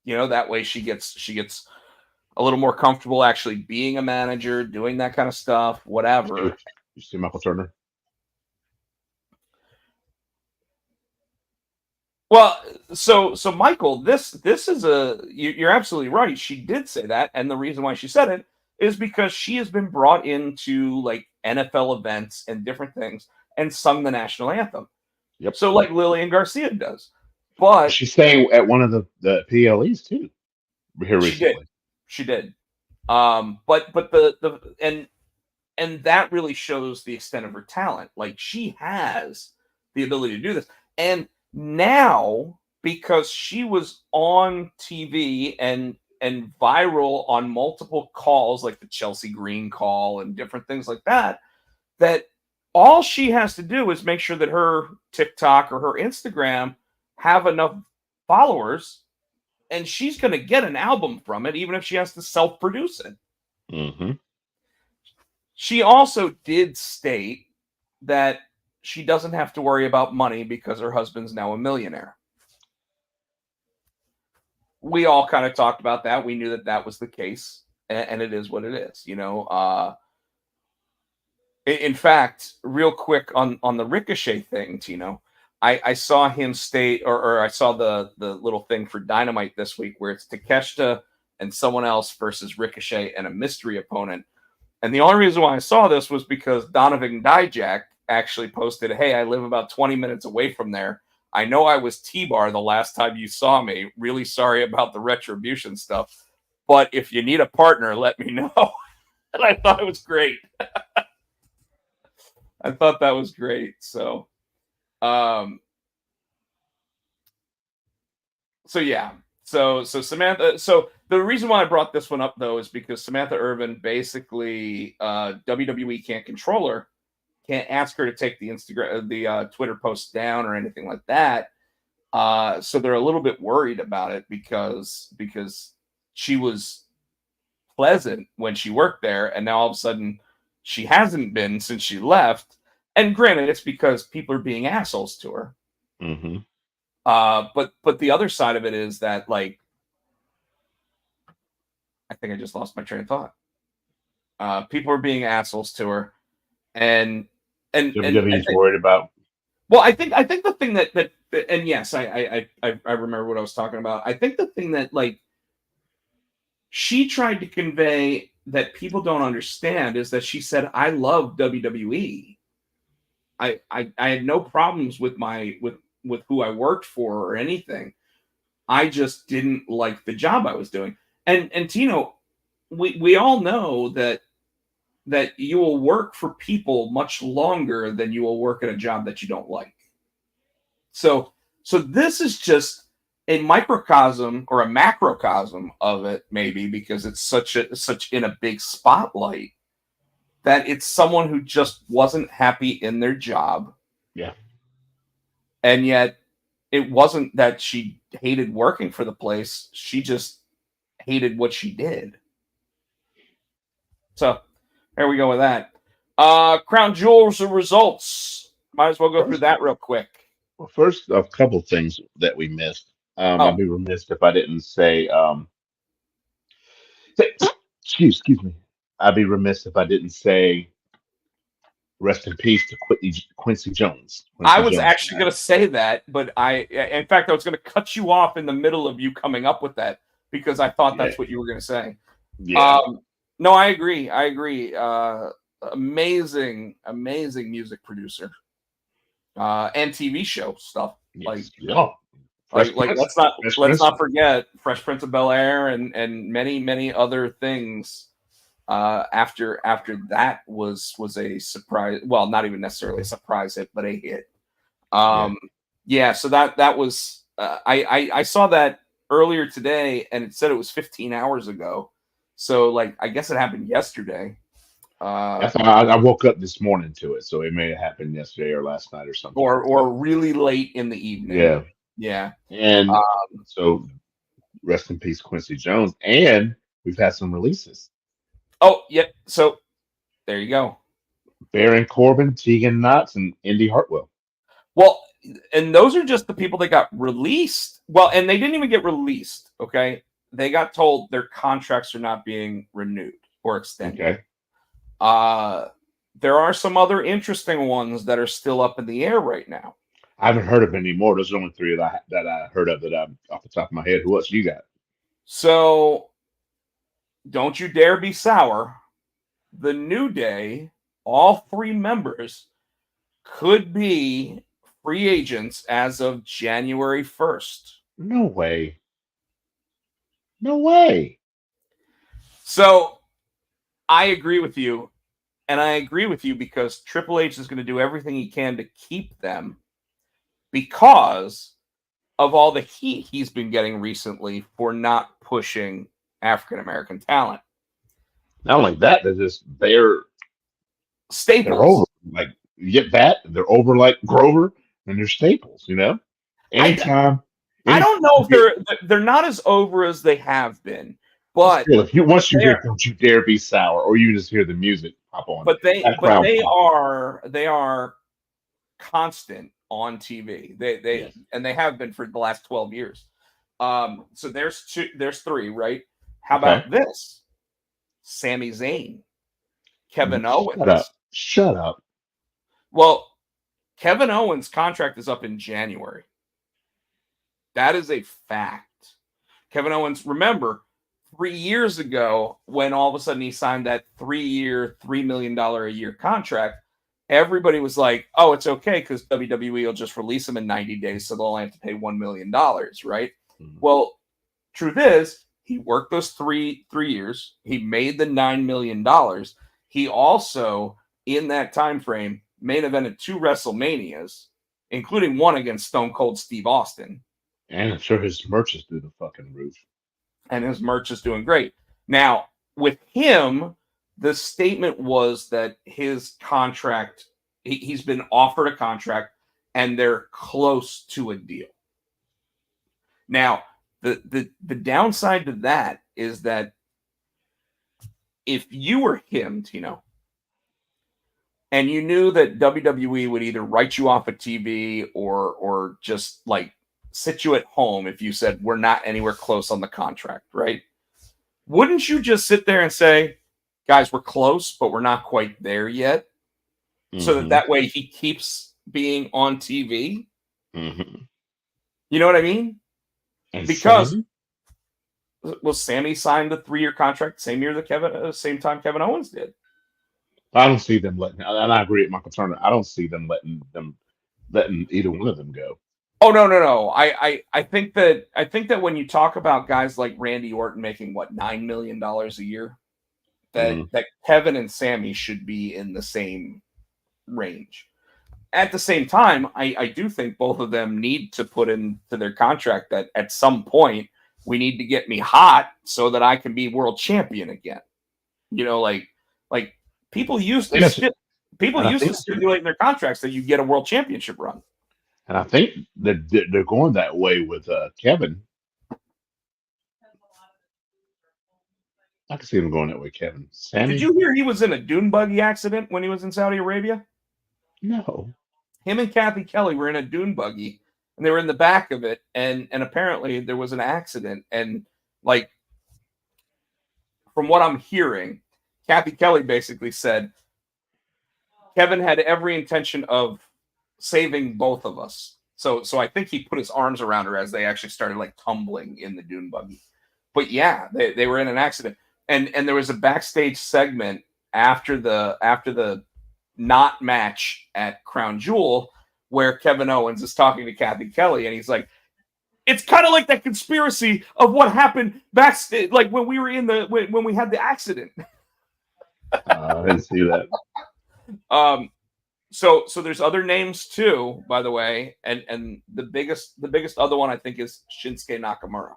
You know, that way she gets a little more comfortable actually being a manager, doing that kind of stuff, whatever. You see Michael Turner? Well, so Michael, this is you're absolutely right. She did say that, and the reason why she said it is because she has been brought into like NFL events and different things and sung the national anthem. Yep. So like Lillian Garcia does, but She's staying at one of the PLEs too here she did, recently. she did. But the and that really shows the extent of her talent. Like, she has the ability to do this. And now, because she was on TV and viral on multiple calls, like the Chelsea Green call and different things like that, that all she has to do is make sure that her TikTok or her Instagram have enough followers, and she's going to get an album from it, even if she has to self-produce it. Hmm. She also did state that she doesn't have to worry about money because her husband's now a millionaire. We all kind of talked about that. We knew that that was the case, and it is what it is. In fact, real quick on the Ricochet thing, Tino, I saw him state, or I saw the little thing for Dynamite this week where it's Takeshita and someone else versus Ricochet and a mystery opponent. And the only reason why I saw this was because Donovan Dijak actually posted, "Hey, I live about 20 minutes away from there. I know I was T-Bar the last time you saw me. Really sorry about the retribution stuff. But if you need a partner, let me know." And I thought it was great. I thought that was great. So yeah. So Samantha. So the reason why I brought this one up though is because Samantha Irvin basically WWE can't control her, can't ask her to take the Twitter post down or anything like that. So they're a little bit worried about it because she was pleasant when she worked there, and now all of a sudden she hasn't been since she left. And granted, it's because people are being assholes to her. Mm-hmm. But the other side of it is that, like, I think I just lost my train of thought. People are being assholes to her, and WWE's worried about. Well, I think the thing that and yes, I remember what I was talking about. I think the thing that, like, she tried to convey that people don't understand is that she said, "I love WWE. I had no problems with with who I worked for or anything. I just didn't like the job I was doing." And Tino, we all know that you will work for people much longer than you will work at a job that you don't like. So this is just a microcosm or a macrocosm of it, maybe, because it's such in a big spotlight, that it's someone who just wasn't happy in their job. Yeah. And yet it wasn't that she hated working for the place. She just hated what she did. So there we go with that. Crown Jewels results. Might as well go through that real quick. Well, first, a couple things that we missed. I'd be remiss if I didn't say, excuse me. I'd be remiss if I didn't say rest in peace to Quincy Jones. I was actually going to say that, but in fact, I was going to cut you off in the middle of you coming up with that because I thought that's what you were going to say. Yeah. No, I agree. Amazing music producer. And TV show stuff. Yes. Let's not forget Fresh Prince of Bel-Air and many other things. After that was a surprise. Well, not even necessarily a surprise hit, but a hit. So that was I saw that earlier today, and it said it was 15 hours ago. So, like, I guess it happened yesterday. I woke up this morning to it, so it may have happened yesterday or last night or something, or really late in the evening. Yeah. And so, rest in peace, Quincy Jones. And we've had some releases. Oh, yep. So there you go. Baron Corbin, Tegan Knox, and Indy Hartwell. Well, and those are just the people that got released. Well, and they didn't even get released. Okay, they got told their contracts are not being renewed or extended. Okay. There are some other interesting ones that are still up in the air right now. I haven't heard of any more. Those are only three that I heard of that I'm off the top of my head. Who else you got? So, don't you dare be sour. The New Day, all three members, could be free agents as of January 1st. No way. No way. So, I agree with you. And I agree with you because Triple H is going to do everything he can to keep them because of all the heat he's been getting recently for not pushing African-American talent. Not only that, they're staples. They're over. Like, you get that, they're over like Grover, and they're staples, Anytime. I don't know if they're not as over as they have been. But still, once you hear "Don't You Dare Be Sour," or you just hear the music pop on, but they are constant on TV. They and they have been for the last 12 years. So there's three, right? How about this? Sami Zayn, Kevin Owens. Shut up. Well, Kevin Owens' contract is up in January. That is a fact. Kevin Owens, remember, 3 years ago, when all of a sudden he signed that 3-year, $3 million a year contract, everybody was like, oh, it's okay because WWE will just release him in 90 days, so they'll only have to pay $1 million, right? Mm-hmm. Well, truth is, he worked those three years. He made the $9 million. He also, in that time frame, main evented 2 WrestleManias, including one against Stone Cold Steve Austin. And I'm sure his merch is through the fucking roof. And his merch is doing great. Now, with him, the statement was that his contract, he's been offered a contract, and they're close to a deal. Now, the downside to that is that if you were him, Tino, and you knew that WWE would either write you off of TV or just like sit you at home if you said we're not anywhere close on the contract, right? Wouldn't you just sit there and say, guys, we're close, but we're not quite there yet? Mm-hmm. So that way he keeps being on TV. Mm-hmm. You know what I mean? And because Sami signed the 3-year contract same year that same time Kevin Owens did. I don't see them letting, and I agree with my concern. I don't see them letting either one of them go. Oh no. I think that when you talk about guys like Randy Orton making what $9 million a year, that Kevin and Sami should be in the same range. At the same time, I do think both of them need to put into their contract that at some point we need to get me hot so that I can be world champion again. You know, like people used to stipulate in their contracts that you get a world championship run. And I think that they're going that way with Kevin. I can see them going that way, Kevin. Sami? Did you hear he was in a dune buggy accident when he was in Saudi Arabia? No. Him and Kathy Kelly were in a dune buggy, and they were in the back of it, and apparently there was an accident. And like, from what I'm hearing, Kathy Kelly basically said Kevin had every intention of saving both of us. So I think he put his arms around her as they actually started like tumbling in the dune buggy. But yeah, they were in an accident. And there was a backstage segment after the not match at Crown Jewel where Kevin Owens is talking to Kathy Kelly, and he's like, it's kind of like that conspiracy of what happened backstage, like when we were when we had the accident. I didn't see that. So there's other names too, by the way, and the biggest other one I think is Shinsuke Nakamura.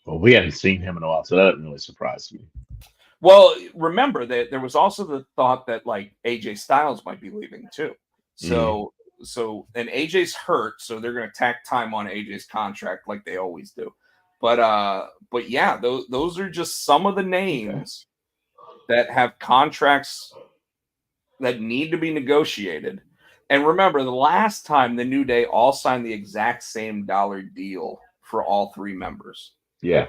Well, we hadn't seen him in a while, so that didn't really surprise me. Well, remember that there was also the thought that like AJ Styles might be leaving too. So and AJ's hurt, so they're going to tack time on AJ's contract like they always do. But yeah, those are just some of the names that have contracts that need to be negotiated. And remember, the last time the New Day all signed the exact same dollar deal for all 3 members. Yeah.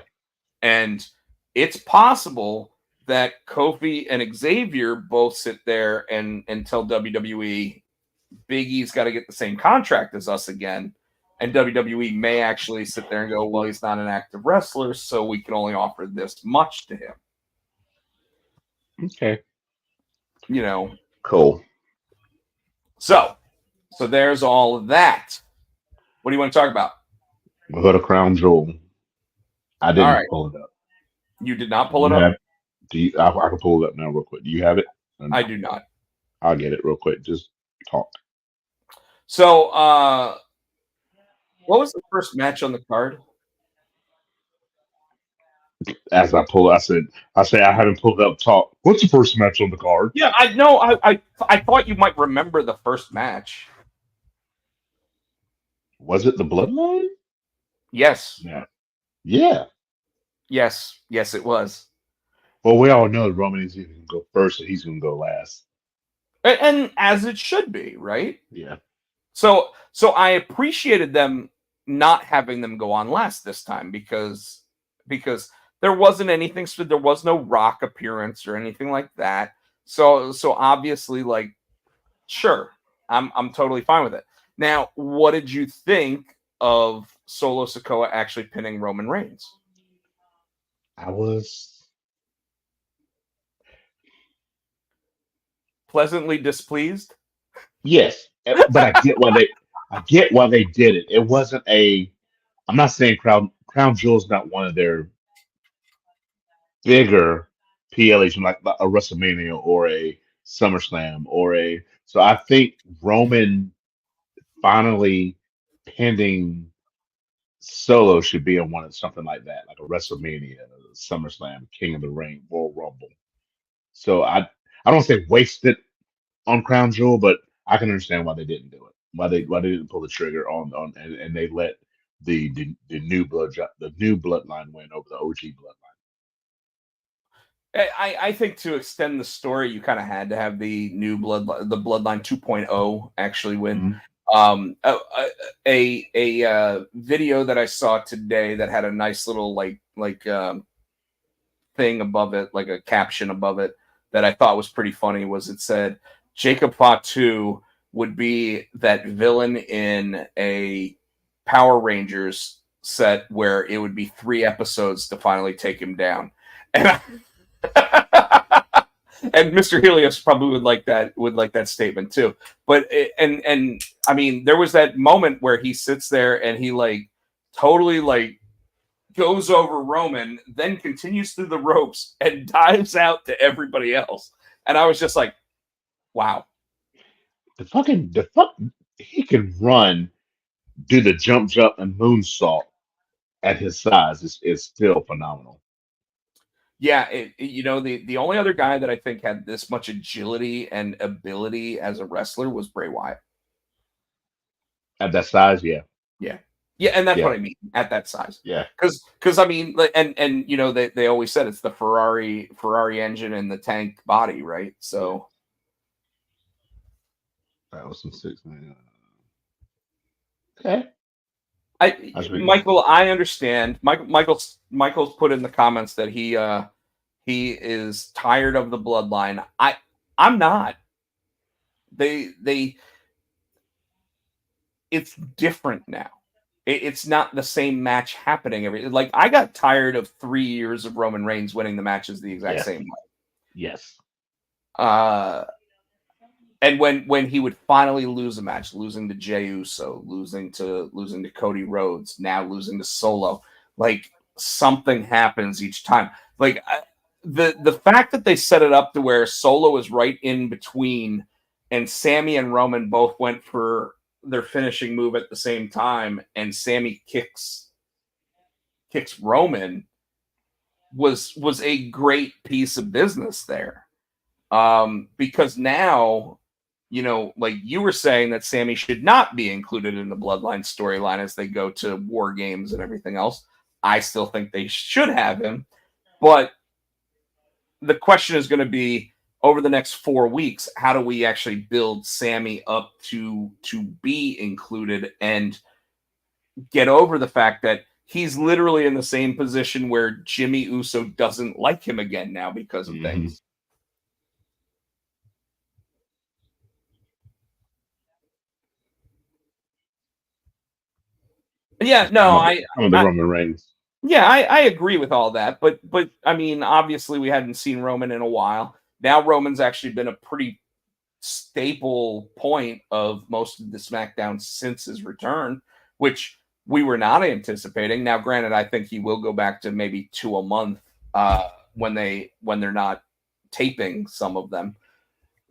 And it's possible that Kofi and Xavier both sit there and tell WWE Big E's got to get the same contract as us again. And WWE may actually sit there and go, well, he's not an active wrestler, so we can only offer this much to him. Okay. You know. Cool. So there's all of that. What do you want to talk about? We'll go to Crown Jewel. I didn't pull it up. You did not pull it up? I can pull it up now real quick. Do you have it? I do not. I'll get it real quick. Just talk. So, what was the first match on the card? As I pull, I say I haven't pulled up. Talk. What's the first match on the card? Yeah, I know. I thought you might remember the first match. Was it the Bloodline? Yes. Yeah. Yes, it was. Well, we all know Roman is going to go first, and he's going to go last. and as it should be, right? Yeah. So I appreciated them not having them go on last this time because there wasn't anything. So there was no Rock appearance or anything like that. So obviously, like, sure, I'm totally fine with it. Now, what did you think of Solo Sikoa actually pinning Roman Reigns? I was Pleasantly displeased? yes, but I get why they did it. It wasn't a. I'm not saying Crown Jewel's not one of their bigger PLH like a WrestleMania or a SummerSlam or a. So I think Roman finally pending Solo should be on one of something like that, like a WrestleMania, SummerSlam, King of the Ring, Royal Rumble. So I don't say wasted on Crown Jewel, but I can understand why they didn't do it. Why they didn't pull the trigger on and they let the the new bloodline win over the OG bloodline. I think to extend the story, you kind of had to have the Bloodline 2.0 actually win. Mhm. A video that I saw today that had a nice little thing above it, like a caption above it, that I thought was pretty funny. Was it said Jacob Fatu would be that villain in a Power Rangers set where it would be 3 episodes to finally take him down, and and Mr. Helios probably would like that statement too. But and I mean, there was that moment where he sits there and he like totally like goes over Roman, then continues through the ropes and dives out to everybody else. And I was just like, wow. The fuck he can run, do the jump and moonsault at his size is still phenomenal. Yeah, the only other guy that I think had this much agility and ability as a wrestler was Bray Wyatt. At that size, yeah. Yeah. Yeah, and that's Yeah. what I mean at that size. Yeah. Because I mean, and they always said it's the Ferrari engine and the tank body, right? So That was some six man. Okay. Michael, I understand. Michael's put in the comments that he is tired of the bloodline. I'm not. They it's different now. It's not the same match happening like I got tired of 3 years of Roman Reigns winning the matches the exact Yes. same way. Yes. And when he would finally lose a match, losing to Jey Uso, losing to Cody Rhodes, now losing to Solo, like something happens each time. Like the fact that they set it up to where Solo is right in between, and Sammy and Roman both went for their finishing move at the same time, and Sammy kicks Roman was a great piece of business there. Because now, like you were saying that Sammy should not be included in the Bloodline storyline as they go to War Games and everything else. I still think they should have him, but the question is going to be over the next 4 weeks, how do we actually build Sammy up to be included and get over the fact that he's literally in the same position where Jimmy Uso doesn't like him again now because of things. Yeah, no, I'm the Roman Reigns. Yeah, I agree with all that, but I mean, obviously we hadn't seen Roman in a while. Now Roman's actually been a pretty staple point of most of the SmackDown since his return, which we were not anticipating. Now, granted, I think he will go back to maybe 2 a month when they're not taping some of them.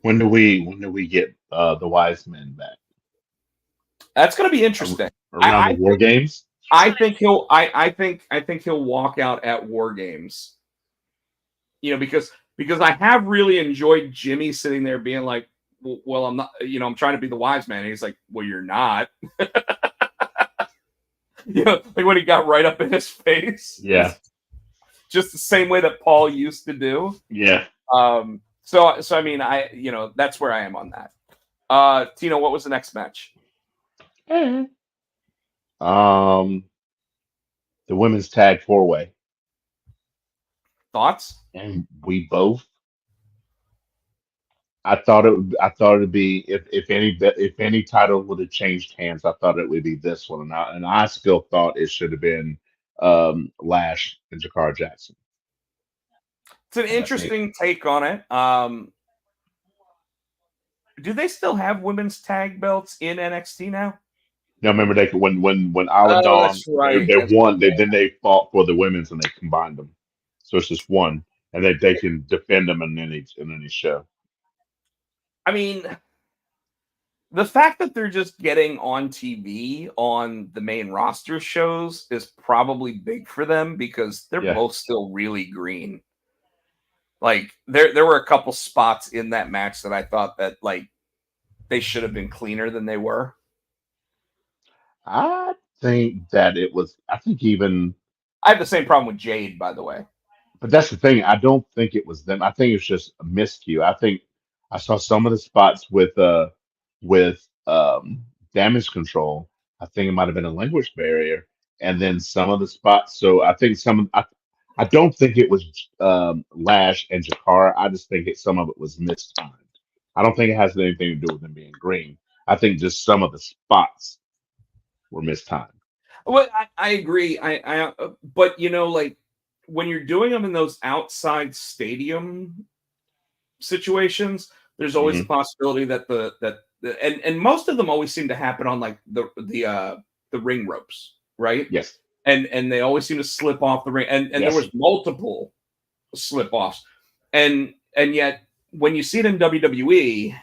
When do we get the wise men back? That's going to be interesting. Around the War Games? I think he'll walk out at War Games. Because I have really enjoyed Jimmy sitting there being like, well, I'm not, I'm trying to be the wise man. And he's like, well, you're not. Like when he got right up in his face. Yeah. Just the same way that Paul used to do. Yeah. So I mean, that's where I am on that. Tino, what was the next match? Um, the women's tag four way, Thoughts? and we both. I thought it'd be if any title would have changed hands, I thought it would be this one, and I still thought it should have been Lash and Jakar Jackson, It's an and I think interesting take on it. Do they still have women's tag belts in NXT now? now remember they could- when Isla Oh, Dawn that's right. they That's won they fought for the women's and they combined them, so it's just one, and they can defend them in any show. I mean, the fact that they're just getting on TV on the main roster shows is probably big for them because they're Yeah, both still really green. Like there were a couple spots in that match that I thought that like they should have been cleaner than they were. I think that it was. I think even. I have the same problem with Jade, by the way. But that's the thing. I don't think it was them. I think it's just a miscue. I think I saw some of the spots with damage control. I think it might have been a language barrier, and then some of the spots. So I think I don't think it was Lash and Jakar. I just think some of it was mistimed. I don't think it has anything to do with them being green. I think just some of the spots were mistimed. Well, I agree. But like when you're doing them in those outside stadium situations, there's always the Hmm. possibility that and most of them always seem to happen on like the ring ropes, right? Yes. And they always seem to slip off the ring, and there Yes. was multiple slip offs, and yet when you see it in WWE,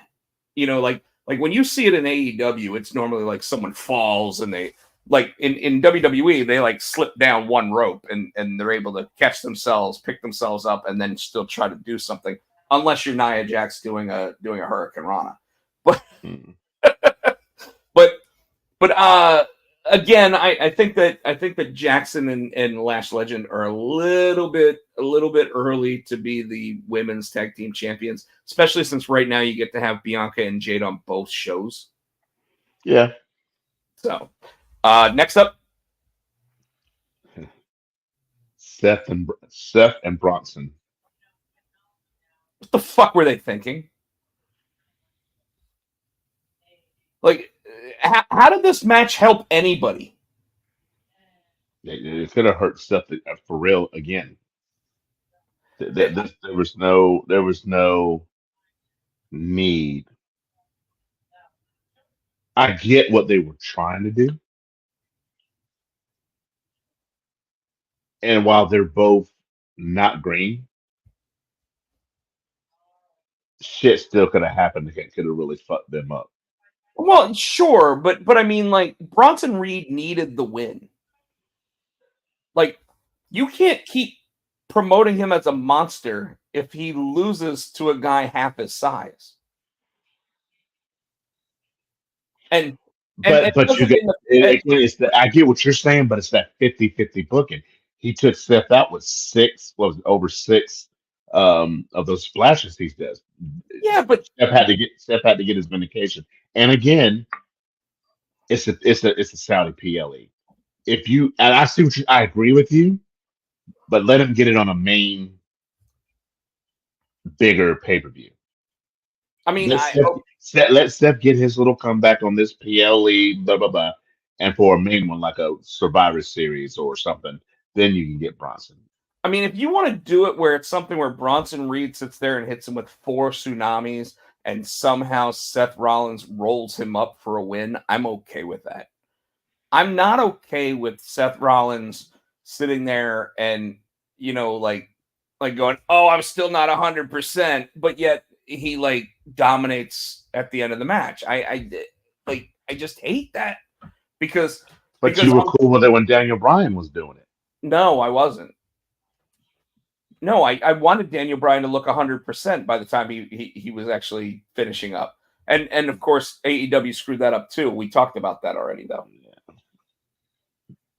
like when you see it in AEW, it's normally like someone falls and they like in WWE they like slip down one rope and they're able to catch themselves, pick themselves up, and then still try to do something. Unless you're Nia Jax doing a Hurricane Rana, but Mm. but again, I think that Jackson and Lash Legend are a little bit early to be the women's tag team champions, especially since right now you get to have Bianca and Jade on both shows. Yeah. So next up, Seth and Bronson. what the fuck were they thinking? Like, how did this match help anybody? It's gonna hurt Seth for real again. It- There was no need. I get what they were trying to do, and while they're both not green, shit still could have happened. That could have really fucked them up. well, sure, but I mean, like Bronson Reed needed the win. Like, you can't keep promoting him as a monster if he loses to a guy half his size. And and it But you wasn't get in the and, I get what you're saying, but it's that 50-50 booking. He took Seth out with over six of those splashes he does. yeah, but Steph had to get his vindication. And again, it's a Saudi PLE. If you and I see what I agree with you, but let him get it on a main bigger pay-per-view. I mean, Let Steph get his little comeback on this PLE, blah blah blah, and for a main one like a Survivor Series or something, then you can get Bronson. I mean, if you want to do it where it's something where Bronson Reed sits there and hits him with 4 tsunamis and somehow Seth Rollins rolls him up for a win, I'm okay with that. I'm not okay with Seth Rollins sitting there and like going, "Oh, I'm still not 100%," but yet he like dominates at the end of the match. I just hate that because But you were cool with it when Daniel Bryan was doing it. no, I wasn't. No, I wanted Daniel Bryan to look 100% by the time he was actually finishing up. And of course AEW screwed that up too. We talked about that already though.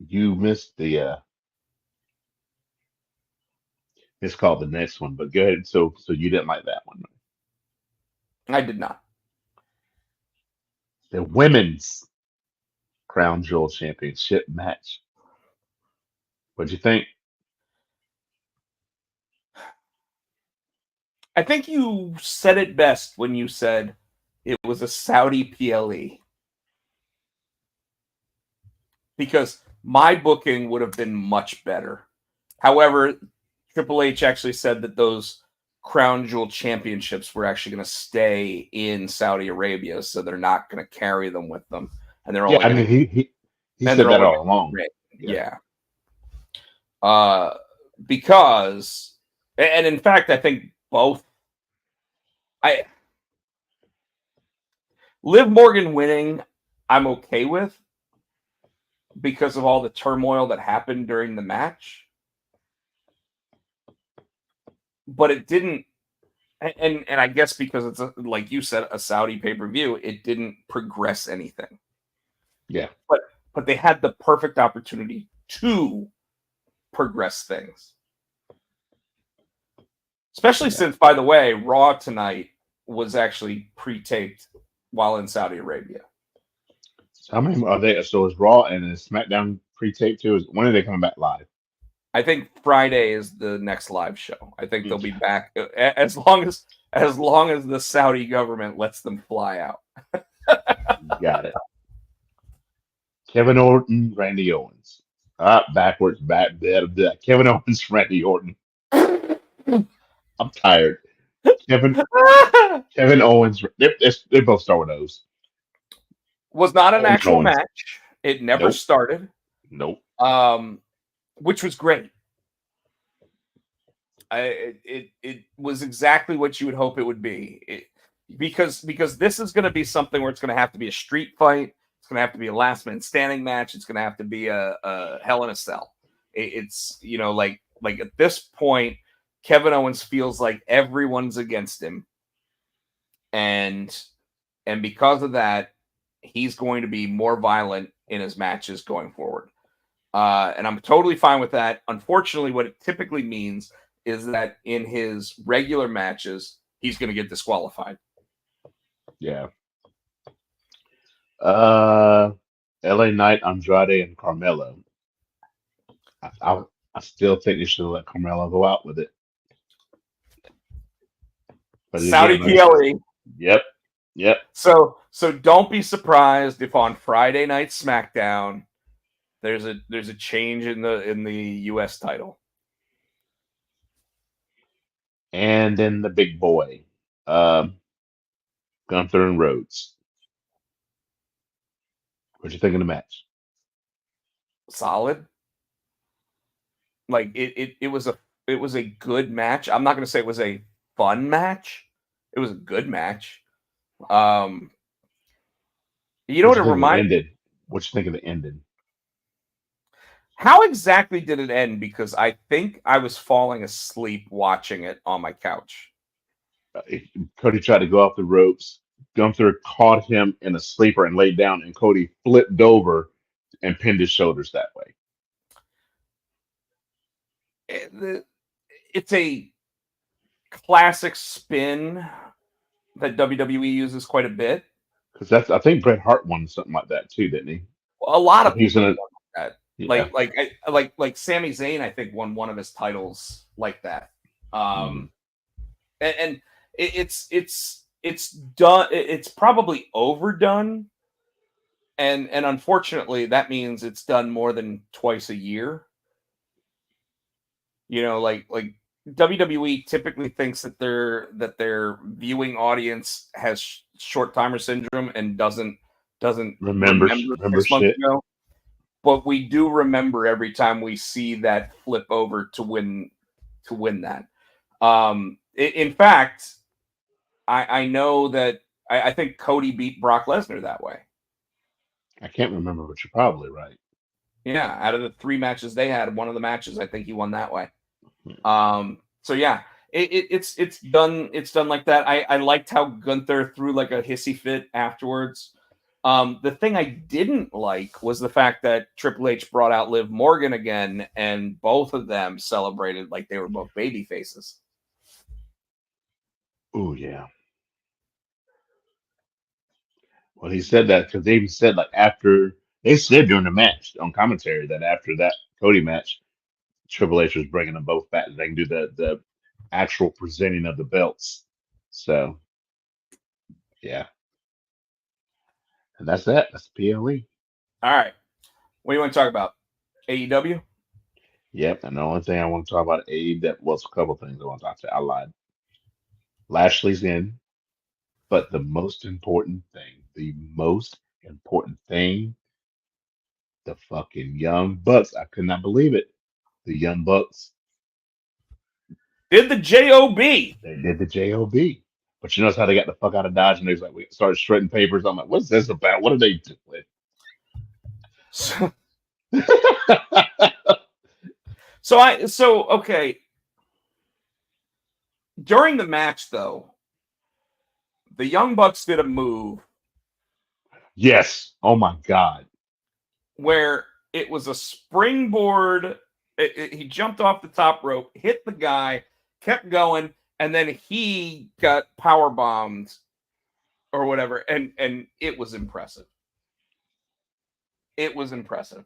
You missed the it's called the next one, but go ahead. So you didn't like that one. I did not. The women's Crown Jewel Championship match. What'd you think? I think you said it best when you said it was a Saudi PLE. Because my booking would have been much better. However, Triple H actually said that those Crown Jewel championships were actually going to stay in Saudi Arabia, so they're not going to carry them with them, and they're Yeah, only I going mean to. he And said they're that only all along. Yeah. Yeah. Because, and in fact, I think both. Liv Morgan winning, I'm okay with because of all the turmoil that happened during the match. But it didn't, and I guess because it's like you said, a Saudi pay-per-view, it didn't progress anything. Yeah. But they had the perfect opportunity to progress things. Especially since, by the way, Raw tonight was actually pre-taped while in Saudi Arabia. So how many are they? So is Raw and is SmackDown pre-taped too? When are they coming back live? I think Friday is the next live show. I think they'll be back as long as the Saudi government lets them fly out. Got it. Kevin Orton, Randy Owens. Backwards, Kevin Owens, Randy Orton. I'm tired. Kevin Owens. They both start with O's. Was not an Owens, actual Owens. match. It never Nope. started. Nope. Which was great. It was exactly what you would hope it would be. Because this is going to be something where it's going to have to be a street fight. It's going to have to be a last man standing match. It's going to have to be a Hell in a Cell. It's like at this point, Kevin Owens feels like everyone's against him, and because of that, he's going to be more violent in his matches going forward. And I'm totally fine with that. Unfortunately, what it typically means is that in his regular matches, he's going to get disqualified. Yeah. LA Knight, Andrade, and Carmelo. I still think you should let Carmelo go out with it. But Saudi again, PLE. Yep. So don't be surprised if on Friday night SmackDown there's a change in the US title. And then the big boy, Gunther and Rhodes. What you think of the match? Solid. Like it was a good match. I'm not going to say it was a fun match. It was a good match. You know what it reminded? What you think of the ending? How exactly did it end? Because I think I was falling asleep watching it on my couch. Cody tried to go off the ropes. Gunther caught him in a sleeper and laid down, and Cody flipped over and pinned his shoulders that way. It's a classic spin that WWE uses quite a bit. Because I think Bret Hart won something like that too, didn't he? A lot of people won that. Yeah. Like Sami Zayn, I think won one of his titles like that. And it's done. It's probably overdone, and unfortunately, that means it's done more than twice a year. Like WWE typically thinks that their viewing audience has short timer syndrome and doesn't remember 6 months ago. But we do remember every time we see that flip over to win that. In fact, I know that I think Cody beat Brock Lesnar that way. I can't remember, but you're probably right. Yeah, out of the 3 matches they had, one of the matches I think he won that way. So yeah, it's done like that. I liked how Gunther threw like a hissy fit afterwards. The thing I didn't like was the fact that Triple H brought out Liv Morgan again, and both of them celebrated like they were both baby faces. Oh yeah. Well, he said that because they even said like after they said during the match on commentary that after that Cody match, Triple H was bringing them both back. They can do the actual presenting of the belts. So yeah, and that's that. That's PLE. All right. What do you want to talk about? AEW? Yep. And the only thing I want to talk about that was a couple things I want to talk about. I lied. Lashley's in, but the most important thing, the fucking Young Bucks. I could not believe it. The Young Bucks. Did the JOB. They did the JOB. But you notice how they got the fuck out of Dodge and they was like, we started shredding papers. I'm like, what's this about? What are they doing? So okay. During the match, though, the Young Bucks did a move Yes. Oh my God. where it was a springboard. He jumped off the top rope, hit the guy, kept going, and then he got power bombed or whatever, and it was impressive. It was impressive.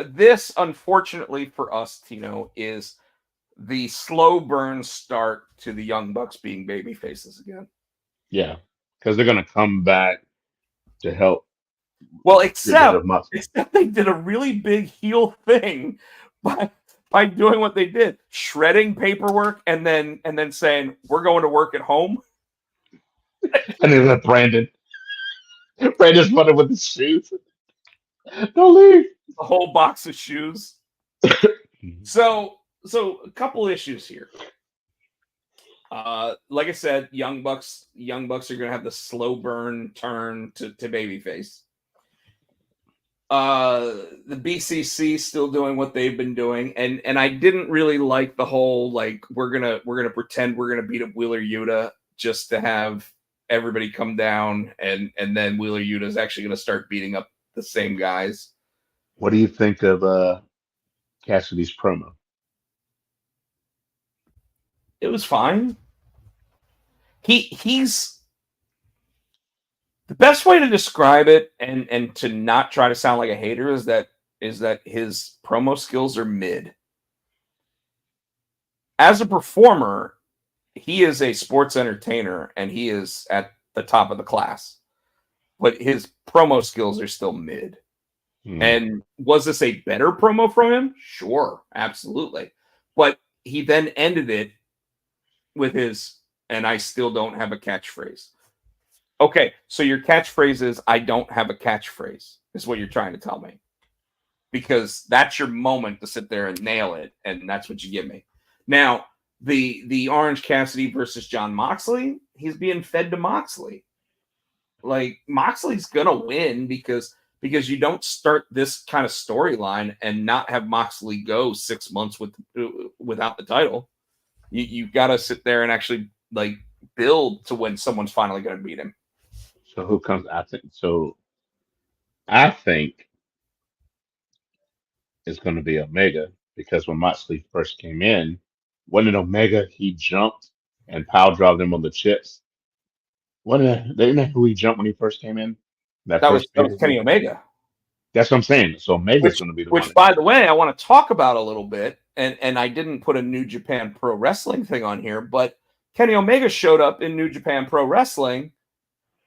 This, unfortunately for us, Tino, is the slow burn start to the Young Bucks being baby faces again. Yeah. Because they're gonna come back to help. Well, get rid except of Moxley. they did a really big heel thing by doing what they did, shredding paperwork and then saying we're going to work at home. And then let Brandon. Brandon's running with his shoes. Don't leave. A whole box of shoes. So a couple issues here. Like I said, Young Bucks are going to have the slow burn turn to babyface. The BCC still doing what they've been doing, and I didn't really like the whole like we're gonna pretend we're gonna beat up Wheeler Yuta just to have everybody come down, and then Wheeler Yuta is actually gonna start beating up the same guys. What do you think of Cassidy's promo? It was fine. He's the best way to describe it, and to not try to sound like a hater is that his promo skills are mid. As a performer, he is a sports entertainer and he is at the top of the class. But his promo skills are still mid. And was this a better promo from him? Sure, absolutely. But he then ended it with his, and I still don't have a catchphrase. Okay, so your catchphrase is, I don't have a catchphrase, is what you're trying to tell me. Because that's your moment to sit there and nail it, and that's what you give me. Now, the Orange Cassidy versus John Moxley, he's being fed to Moxley. Like, Moxley's going to win because you don't start this kind of storyline and not have Moxley go 6 months without the title. You've got to sit there and actually like build to when someone's finally going to beat him. So who comes? I think it's going to be Omega because when Moxley first came in, wasn't it Omega? He jumped and power dropped him on the chips. Isn't that who he jumped when he first came in? That was Kenny Omega. That's what I'm saying. So Omega's going to be the one. Which, by the way, I want to talk about a little bit. And I didn't put a New Japan Pro Wrestling thing on here, but Kenny Omega showed up in New Japan Pro Wrestling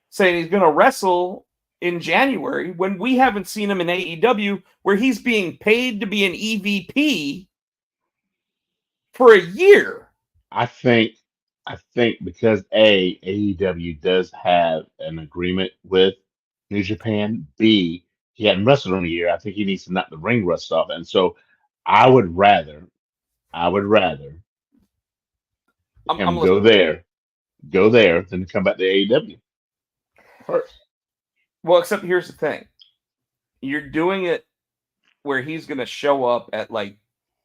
saying he's going to wrestle in January when we haven't seen him in AEW, where he's being paid to be an EVP for a year. I think because AEW does have an agreement with New Japan. B, he hadn't wrestled in a year. I think he needs to knock the ring rust off. And so I would rather him go there than to come back to AEW first. Well, except here's the thing. You're doing it where he's going to show up at like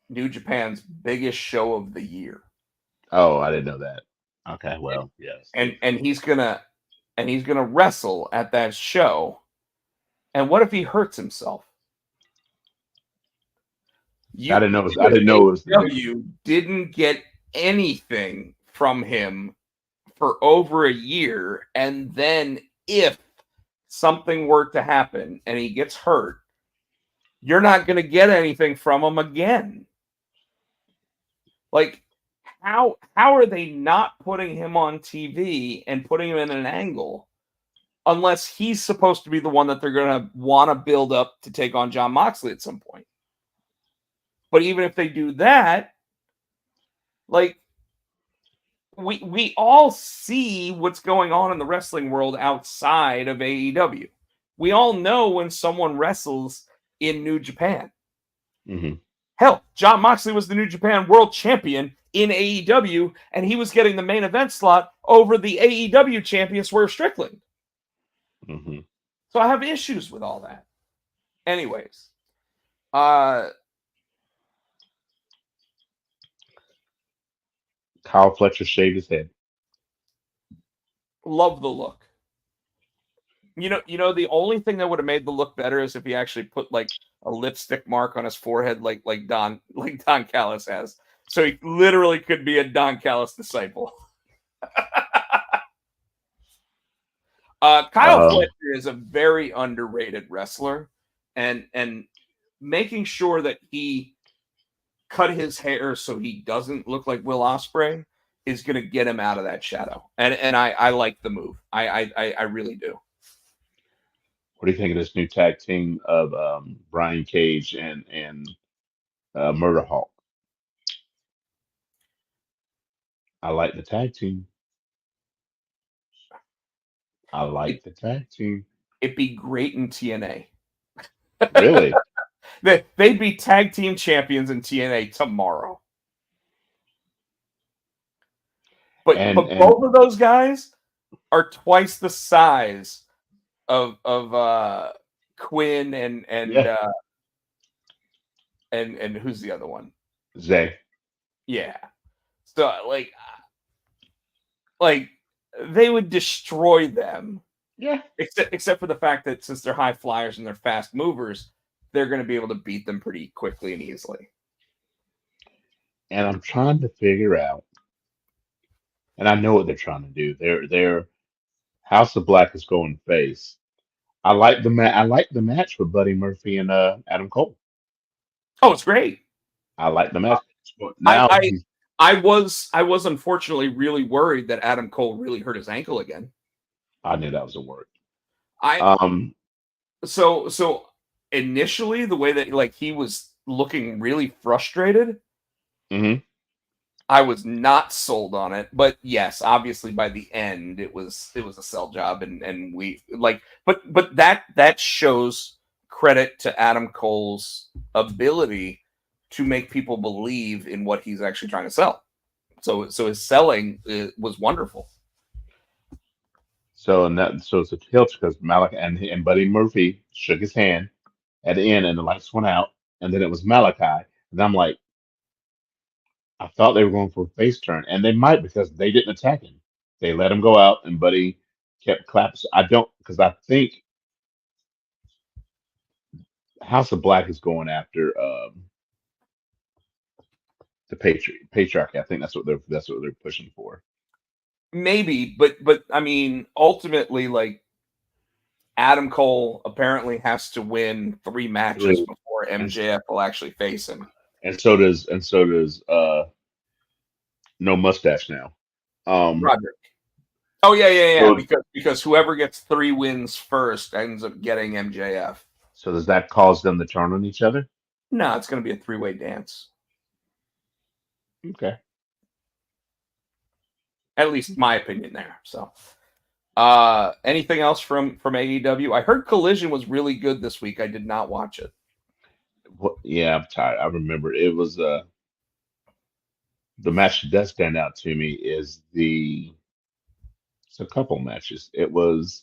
New Japan's biggest show of the year. Oh, I didn't know that. Okay, well, yes. And he's gonna wrestle at that show. And what if he hurts himself? I didn't know it was You didn't get anything from him for over a year, and then if something were to happen and he gets hurt, you're not going to get anything from him again. Like, how are they not putting him on TV and putting him in an angle unless he's supposed to be the one that they're going to want to build up to take on Jon Moxley at some point? But even if they do that, like, we all see what's going on in the wrestling world outside of AEW. We all know when someone wrestles in New Japan. Mm-hmm. Hell, Jon Moxley was the New Japan World Champion in AEW, and he was getting the main event slot over the AEW champion Swerve Strickland. Mm-hmm. So I have issues with all that. Anyways, Kyle Fletcher shaved his head. Love the look. You know, the only thing that would have made the look better is if he actually put like a lipstick mark on his forehead, like Don Callis has. So he literally could be a Don Callis disciple. Kyle Fletcher is a very underrated wrestler, and making sure that he cut his hair so he doesn't look like Will Ospreay is going to get him out of that shadow. And I like the move. I really do. What do you think of this new tag team of Brian Cage and Murder Hawk? I like the tag team. I like the tag team. It'd be great in TNA. Really? They'd be tag team champions in TNA tomorrow. But both of those guys are twice the size of Quinn and who's the other one? Zay. Yeah. So like they would destroy them. Yeah. Except for the fact that since they're high flyers and they're fast movers, they're going to be able to beat them pretty quickly and easily. And I'm trying to figure out, and I know what they're trying to do. They're House of Black is going face. I like the match with Buddy Murphy and Adam Cole. Oh, it's great. I like the match. But now I was unfortunately really worried that Adam Cole really hurt his ankle again. I knew that was a word. So initially the way that like he was looking really frustrated, mm-hmm. I was not sold on it. But yes, obviously by the end it was a sell job, and we like but that shows credit to Adam Cole's ability to make people believe in what he's actually trying to sell. So his selling was wonderful. So it's a tilt because Malachi and Buddy Murphy shook his hand at the end, and the lights went out, and then it was Malachi, and I'm like, I thought they were going for a face turn, and they might because they didn't attack him. They let him go out, and Buddy kept clapping. So I think House of Black is going after the patriarchy. I think that's what they're pushing for. Maybe, but I mean, ultimately, like Adam Cole apparently has to win 3 matches before MJF will actually face him. And so does No Mustache now. Roderick. Oh yeah. So, because whoever gets 3 wins first ends up getting MJF. So does that cause them to turn on each other? No, it's going to be a 3-way dance. Okay. At least my opinion there. So, anything else from AEW? I heard Collision was really good this week. I did not watch it. Well, yeah, I'm tired. I remember it was the match that does stand out to me is it's a couple matches. It was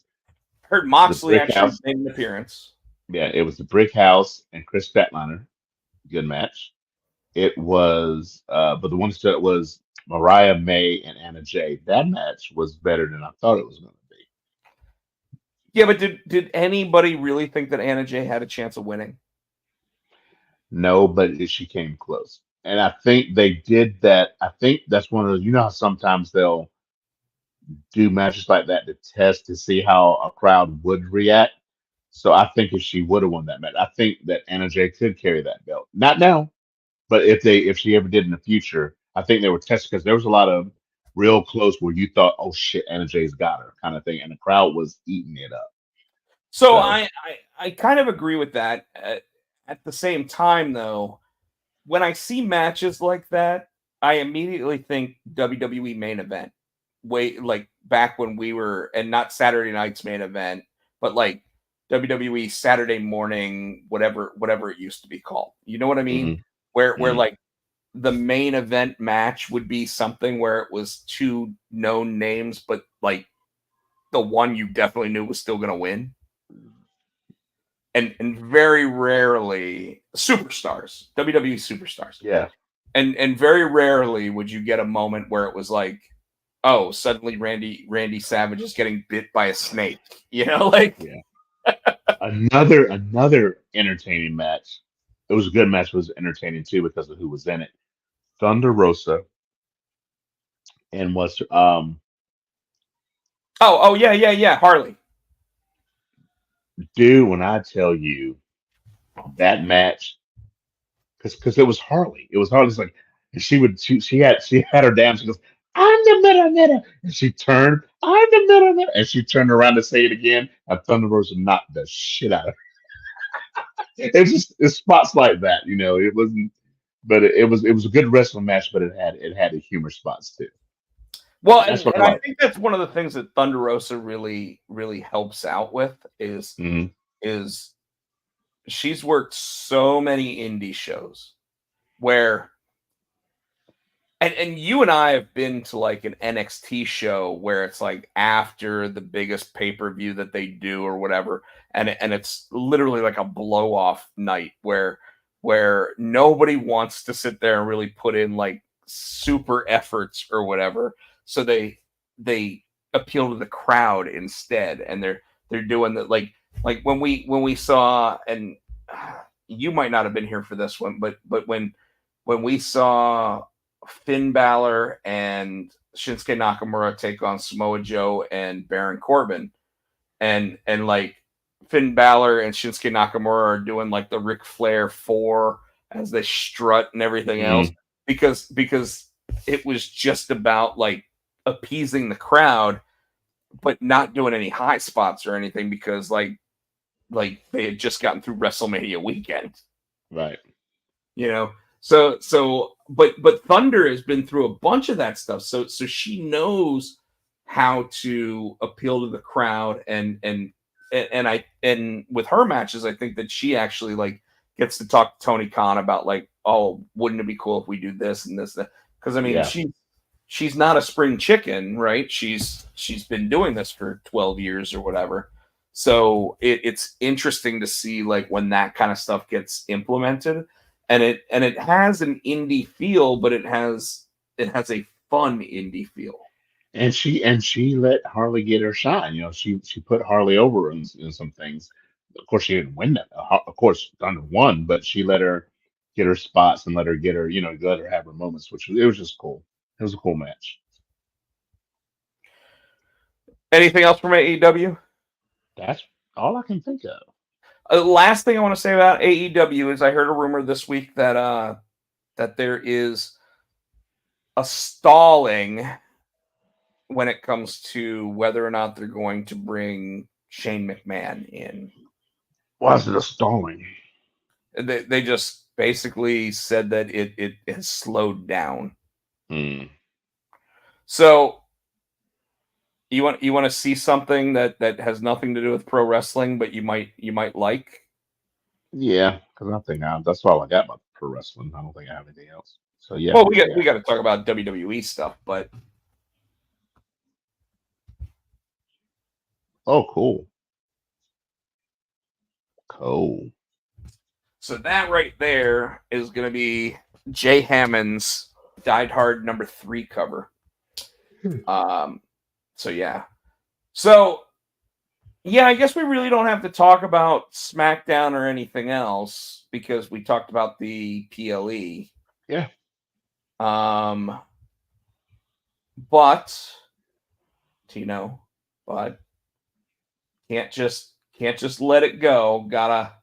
heard Moxley actually made an appearance. Yeah, it was the Brick House and Chris Statlander. Good match. It was but the one that was Mariah May and Anna Jay. That match was better than I thought it was going to be. Yeah, but did anybody really think that Anna Jay had a chance of winning? No, but she came close. And I think they did that. I think that's one of those, you know how sometimes they'll do matches like that to test to see how a crowd would react. So I think if she would have won that match, I think that Anna Jay could carry that belt. Not now, but if she ever did in the future, I think they were testing because there was a lot of real close where you thought, oh shit, Anna Jay's got her kind of thing, and the crowd was eating it up. So So I kind of agree with that. At the same time, though, when I see matches like that, I immediately think WWE main event. Way like back when we were, and not Saturday night's main event, but like WWE Saturday morning, whatever it used to be called. You know what I mean? mhm, Where mhm. like the main event match would be something where it was two known names, but like the one you definitely knew was still going to win. And very rarely superstars, WWE superstars. Yeah, And very rarely would you get a moment where it was like, oh, suddenly Randy Savage is getting bit by a snake. You know, like yeah. Another entertaining match. It was a good match. It was entertaining too because of who was in it. Thunder Rosa and what's oh yeah, Harley. dude. When I tell you that match, because it was Harley. It was Harley's like, and she had her down. She goes, "I'm the middle," and she turned, "I'm the middle," and she turned around to say it again. And Thunder Rosa knocked the shit out of her. It's spots like that, It wasn't, but it was a good wrestling match, but it had the humor spots too. Well, That's what I and I like. think that's one of the things that Thunder Rosa really helps out with Hmm. is she's worked so many indie shows where and you and I have been to like an NXT show where it's like after the biggest pay-per-view that they do or whatever, and it's literally like a blow-off night where nobody wants to sit there and really put in like super efforts or whatever. So they appeal to the crowd instead, and they're doing that like when we saw, and you might not have been here for this one, but when we saw Finn Balor and Shinsuke Nakamura take on Samoa Joe and Baron Corbin, and like Finn Balor and Shinsuke Nakamura are doing like the Ric Flair 4 as they strut and everything else Hmm. because it was just about like appeasing the crowd, but not doing any high spots or anything because like they had just gotten through WrestleMania weekend. Right. you know but Thunder has been through a bunch of that stuff, so she knows how to appeal to the crowd, and with her matches I think that she actually like gets to talk to Tony Khan about like, oh, wouldn't it be cool if we do this and this, that, because I mean Yeah. she's not a spring chicken, right? She's been doing this for 12 years or whatever. So it's interesting to see like when that kind of stuff gets implemented, and it has an indie feel, but it has a fun indie feel. And she let Harley get her shine. She put Harley over in some things. Of course, she didn't win that. Of course, Thunder won, but she let her get her spots and let her get her, let her have her moments, it was just cool. It was a cool match. Anything else from AEW? That's all I can think of. Last thing I want to say about AEW is I heard a rumor this week that there is a stalling when it comes to whether or not they're going to bring Shane McMahon in. Why is it a stalling? They just basically said that it has slowed down. Hmm. So you want to see something that has nothing to do with pro wrestling, but you might like. Yeah, because that's all I got about pro wrestling. I don't think I have anything else. So yeah, Well, we got yeah. we got to talk about WWE stuff, but Oh, cool, cool. so that right there is going to be Jay Hammond's Died Hard #3 cover. Um, so yeah, so yeah, I guess we really don't have to talk about SmackDown or anything else because we talked about the PLE. Yeah. Um, but Tino, but can't just let it go. Gotta.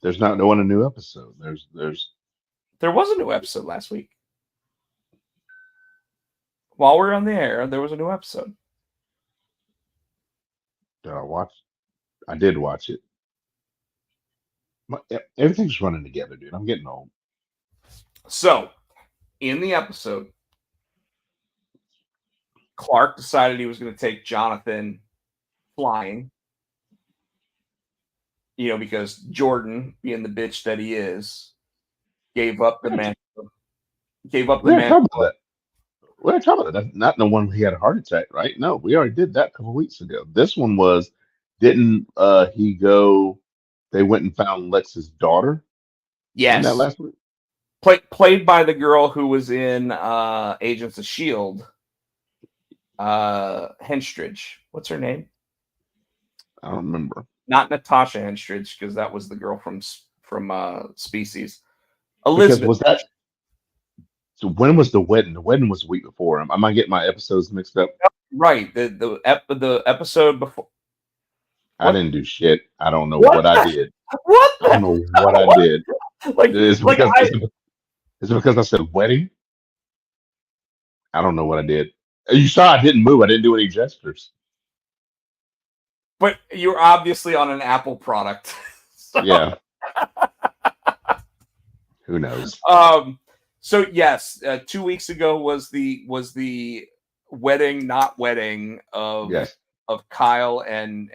There's not no one a new episode. There was a new episode last week. While we're on the air, there was a new episode. Did I watch? I did watch it. Everything's running together, dude. I'm getting old. So, in the episode, Clark decided he was going to take Jonathan flying. You know, because Jordan, being the bitch that he is, gave up the man. Gave up the man. Talking about that. We're talking about that. That's not the one he had a heart attack, right? No, we already did that a couple weeks ago. This one was, didn't he go? They went and found Lex's daughter. Yes, that last week. Played by the girl who was in Agents of S.H.I.E.L.D. Henstridge. What's her name? I don't remember. Not Natasha Henstridge, because that was the girl from Species. Elizabeth. Was that? So when was the wedding? The wedding was the week before. Am I getting my episodes mixed up? Right. The episode before. I didn't do shit. I don't know what I did. What? I don't know what I did. Is it because I said wedding? I don't know what I did. You saw I didn't move. I didn't do any gestures. But you're obviously on an Apple product. So. Yeah. Who knows? So yes, 2 weeks ago was the wedding, not wedding of Kyle and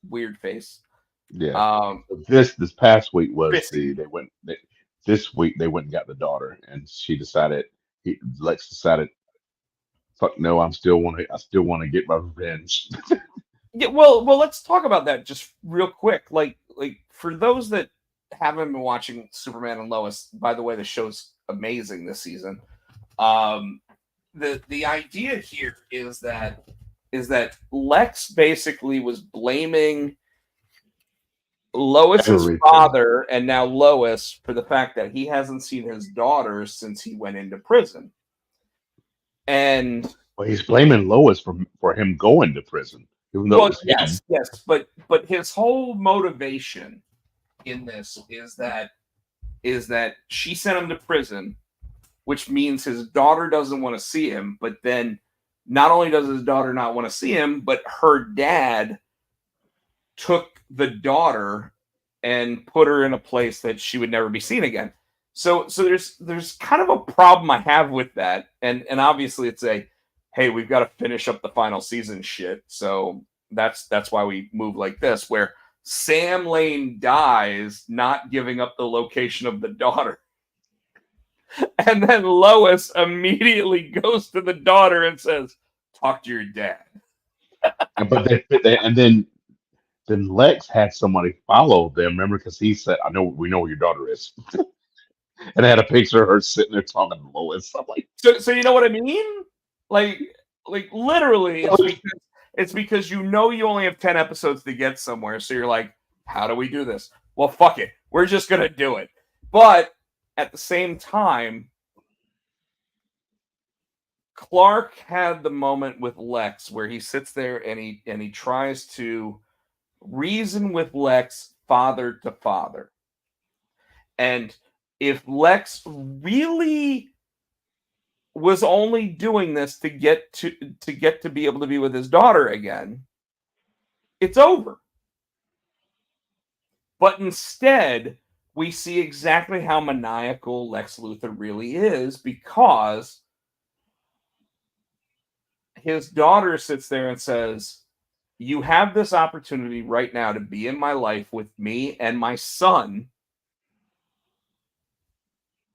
Weird Face. Yeah. This past week was this week they went and got the daughter, and she decided Lex decided, fuck no, I still want to get my revenge. Yeah, well, let's talk about that just real quick. Like for those that haven't been watching Superman and Lois, by the way, the show's amazing this season. The idea here is that Lex basically was blaming Lois's father and now Lois for the fact that he hasn't seen his daughter since he went into prison. And he's blaming Lois for him going to prison. Even though yes, but his whole motivation in this is that she sent him to prison, which means his daughter doesn't want to see him. But then not only does his daughter not want to see him, but her dad took the daughter and put her in a place that she would never be seen again. So there's kind of a problem I have with that. And obviously it's hey, we've got to finish up the final season shit. So that's why we move like this, where Sam Lane dies not giving up the location of the daughter. And then Lois immediately goes to the daughter and says, talk to your dad. But then Lex had somebody follow them, remember? Because he said, we know where your daughter is. And I had a picture of her sitting there talking to Lois. I'm like, so you know what I mean? Like literally, it's because you only have 10 episodes to get somewhere. So you're like, how do we do this? Well, fuck it. We're just going to do it. But at the same time, Clark had the moment with Lex where he sits there and he tries to reason with Lex father to father. And if Lex really was only doing this to get to be able to be with his daughter again, it's over. But instead, we see exactly how maniacal Lex Luthor really is, because his daughter sits there and says, you have this opportunity right now to be in my life with me and my son,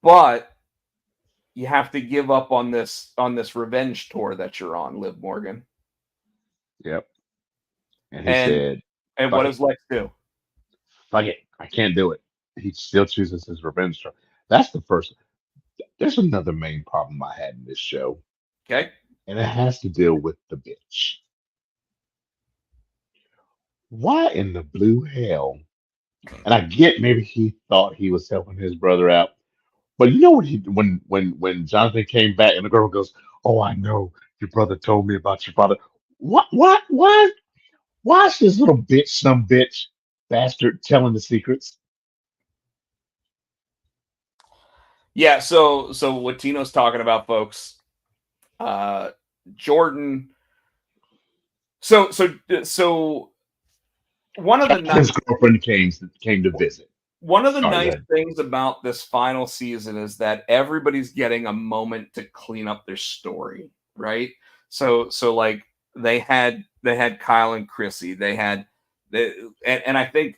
but you have to give up on this revenge tour that you're on, Liv Morgan. Yep. And he said, and what does Lex do? Fuck it. I can't do it. He still chooses his revenge tour. That's the first. There's another main problem I had in this show. Okay. And it has to deal with the bitch. Why in the blue hell? And I get maybe he thought he was helping his brother out. But you know what when Jonathan came back and the girl goes, "Oh, I know your brother told me about your father." Why is this little bitch, some bitch bastard telling the secrets? Yeah, so what Tino's talking about, folks, Jordan. So one of the His nice girlfriend came to visit. one of the Sorry, go nice ahead. things about this final season is that everybody's getting a moment to clean up their story, right? So like they had Kyle and Chrissy, they had and I think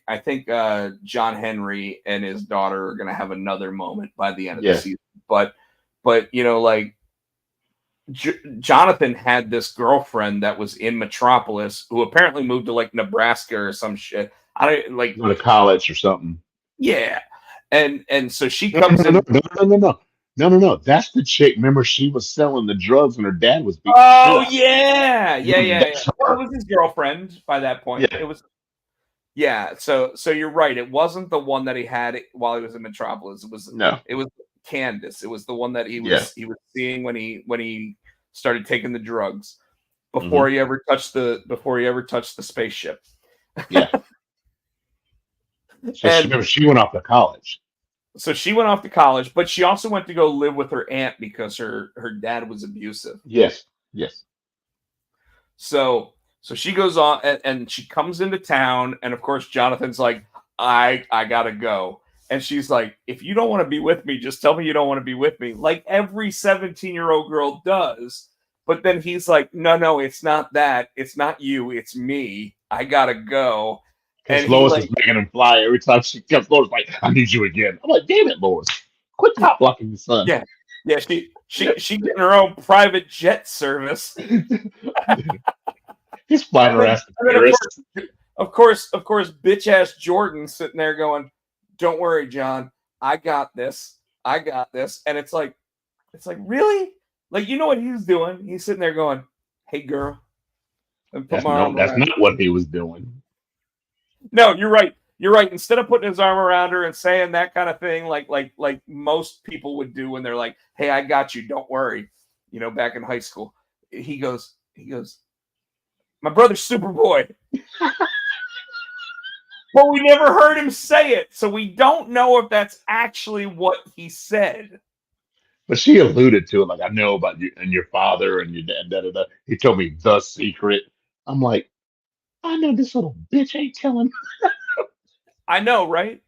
John Henry and his daughter are gonna have another moment by the end of the Yes, season. But like Jonathan had this girlfriend that was in Metropolis who apparently moved to like Nebraska or some shit. I don't like, go to college or something. yeah, and so she No, no, comes no, no, in. no, no, no, no, no, no, no. That's the chick. Remember, she was selling the drugs, and her dad was beating the shit Oh out of yeah, her. yeah. That's Well, it her. was his girlfriend by that point. Yeah, It was, yeah. So you're right. It wasn't the one that he had while he was in Metropolis. no, It was Candace. It was the one that he yeah, was he was seeing when he started taking the drugs hmm, before he ever touched the spaceship. yeah. So she And remember she went off to college. so she went off to college, but she also went to go live with her aunt because her dad was abusive. Yes, yes. So she goes on and she comes into town, and of course Jonathan's like, I gotta go. And she's like, if you don't want to be with me, just tell me you don't want to be with me, like every 17-year-old girl does. But then he's like, no, it's not that. It's not you, it's me. I gotta go. Because And he Lois is like, making him fly every time she comes. Lois like, I need you again. I'm like, damn it, Lois, quit top blocking the sun. yeah, yeah, she getting her own private jet service. He's flying And her then, ass to and then Paris. of course, bitch ass Jordan sitting there going, "Don't worry, John, I got this, I got this." And it's like really, like you know what he's doing? He's sitting there going, "Hey, girl," and put That's my no, arm that's around. not what he was doing. No, you're right. You're right. Instead of putting his arm around her and saying that kind of thing, like most people would do when they're like, "Hey, I got you. Don't worry." Back in high school, he goes, "My brother's Superboy." But we never heard him say it, so we don't know if that's actually what he said. But she alluded to it, like I know about you and your father and your dad. Da, da, da. He told me the secret. I'm like, I know this little bitch ain't telling. I know, right?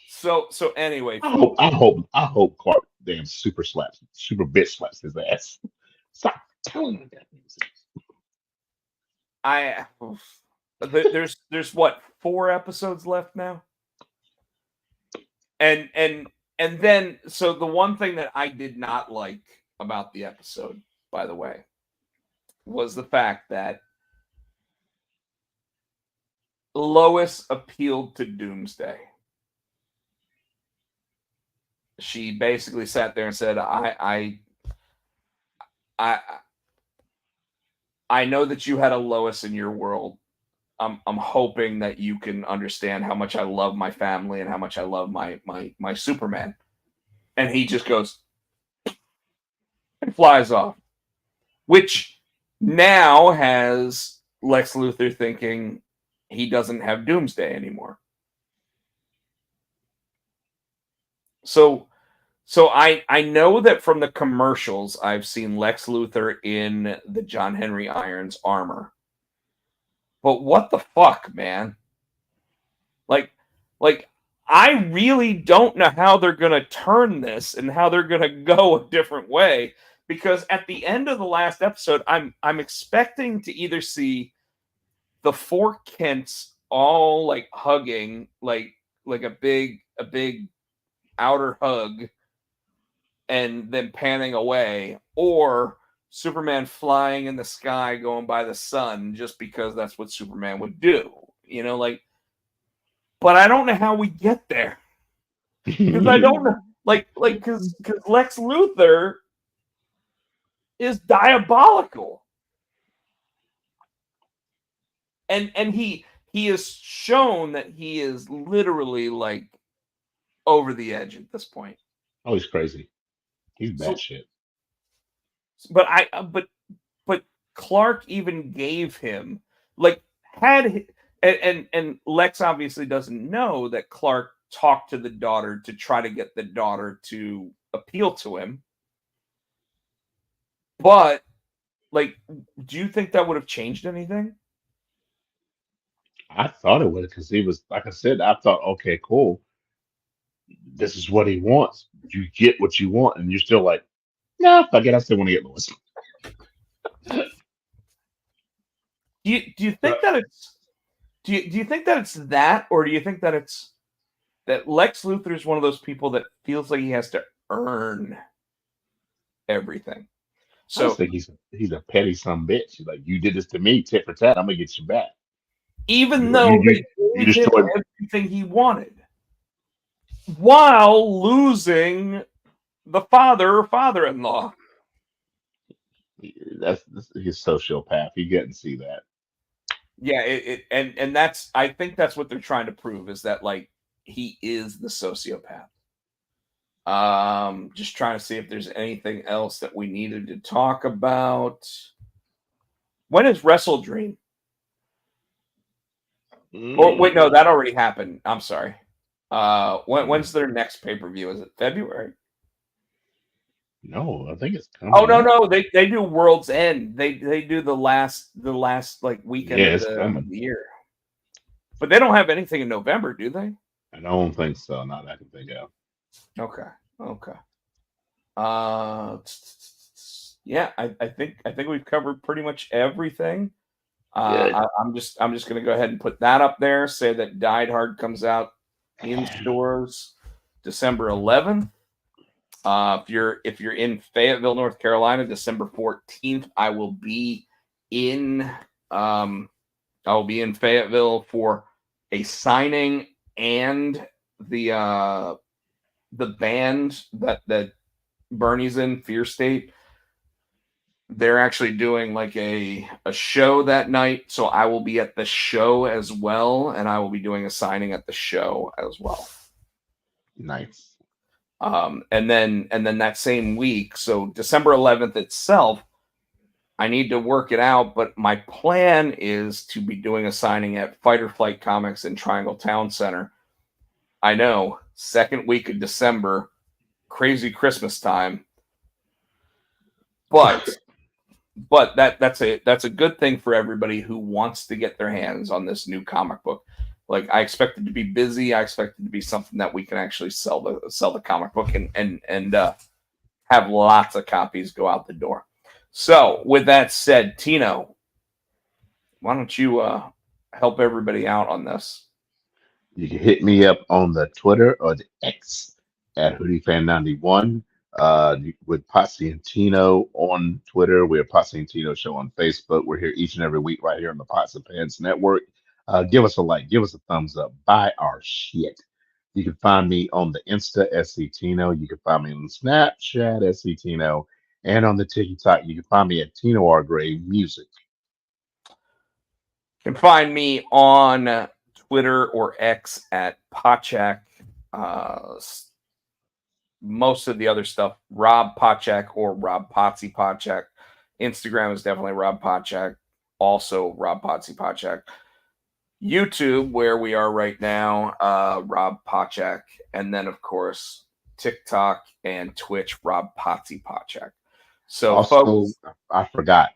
So anyway, I hope, I folks, hope, I hope Clark damn super bitch slaps his ass. Stop telling me that music. I there's what, 4 episodes left now, and then so the one thing that I did not like about the episode, by the way, was the fact that Lois appealed to Doomsday. She basically sat there and said, I I know that you had a Lois in your world. I'm hoping that you can understand how much I love my family and how much I love my Superman." And he just goes and flies off, which now has Lex Luthor thinking he doesn't have Doomsday anymore. So I know that from the commercials I've seen Lex Luthor in the John Henry Irons armor. But what the fuck, man? Like, like I really don't know how they're gonna turn this and how they're gonna go a different way. Because at the end of the last episode, I'm expecting to either see the four Kents all like hugging, like a big outer hug, and then panning away, or Superman flying in the sky going by the sun just because that's what Superman would do. Like, but I don't know how we get there. Because I don't know, because Lex Luthor is diabolical, and he has shown that he is literally like over the edge at this point. Oh, he's crazy. He's So, batshit. but Clark even gave him like had hi- and Lex obviously doesn't know that Clark talked to the daughter to try to get the daughter to appeal to him. But like, do you think that would have changed anything? I thought it would because he was like I said. I thought, okay, cool. This is what he wants. You get what you want, and you're still like, nah, fuck it. I still want to get Lois. Do you But think that it's do you think that it's that, or do you think that it's that Lex Luthor is one of those people that feels like he has to earn everything? I just So think he's a petty some bitch. He's like, you did this to me, tit for tat. I'm gonna get you back. even You you though you, they you gave him destroyed. everything he wanted, while losing the father-in-law. That's he's a sociopath. He couldn't see that. Yeah, and that's I think that's what they're trying to prove is that like he is the sociopath. Just trying to see if there's anything else that we needed to talk about. When is Wrestle Dream? Or wait, no, Mm, that already happened. I'm sorry. When's mm. their next pay-per-view? Is it February? No, I think it's Oh coming no, up. no, they do World's End. They do the last like weekend Yeah, of it's the coming. year. But they don't have anything in November, do they? I don't think so. Not that I can think of. Okay. Okay. Uh, yeah, I think we've covered pretty much everything. Good. I'm just gonna go ahead and put that up there. Say that Die Hard comes out in stores December 11th. If you're in Fayetteville, North Carolina, December 14th, in um I will be in Fayetteville for a signing and the band that Bernie's in, Fear State. They're actually doing like a show that night, so I will be at the show as well, and I will be doing a signing at the show as well. Nice. And then that same week, so December 11th itself, I need to work it out, but my plan is to be doing a signing at Fight or Flight Comics in Triangle Town Center. I know, second week of December, crazy Christmas time, but that's a good thing for everybody who wants to get their hands on this new comic book. Like I expect it to be busy. I expect it to be something that we can actually sell the comic book and have lots of copies go out the door. So with that said, Tino, why don't you help everybody out on this? You can hit me up on the Twitter or the X at HoodieFan91 with Potsy and Tino on Twitter. We're Potsy and Tino Show on Facebook. We're here each and every week right here on the Pots and Pans Network. Give us a like, give us a thumbs up, buy our shit. You can find me on the Insta, SC Tino. You can find me on Snapchat, SC Tino. And on the TikTok, you can find me at Tino R. Gray Music. You can find me on Twitter or X at Pochak. Uh, Most of the other stuff, Rob Pochak or Rob Potsy Pochak. Instagram is definitely Rob Pochak. Also Rob Potsy Pochak. YouTube, where we are right now, Rob Pochak. And then, of course, TikTok and Twitch, Rob Potsy Pochak. So, Also, folks, I forgot.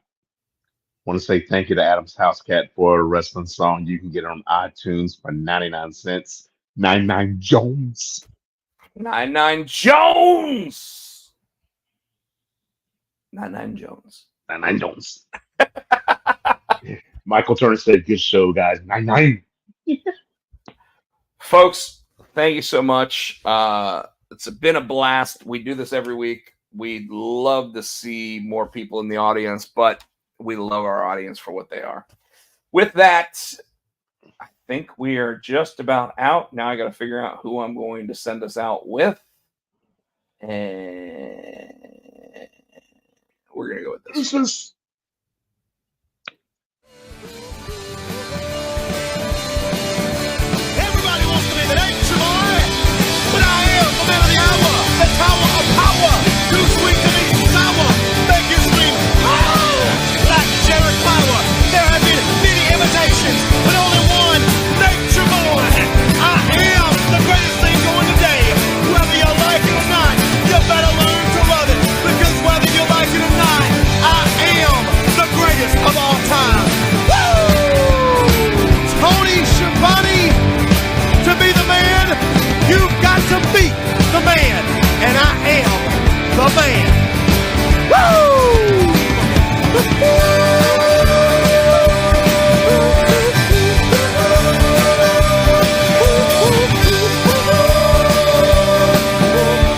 Want to say thank you to Adam's House Cat for a wrestling song. You can get it on iTunes for 99 cents. 99 Jones. 99 Jones. 99 Jones. 99 Jones. Michael Turner said, good show, guys. 99. Folks, thank you so much. It's been a blast. We do this every week. We'd love to see more people in the audience, but we love our audience for what they are. With that, I think we are just about out. Now I got to figure out who I'm going to send us out with. And we're going to go with this. This is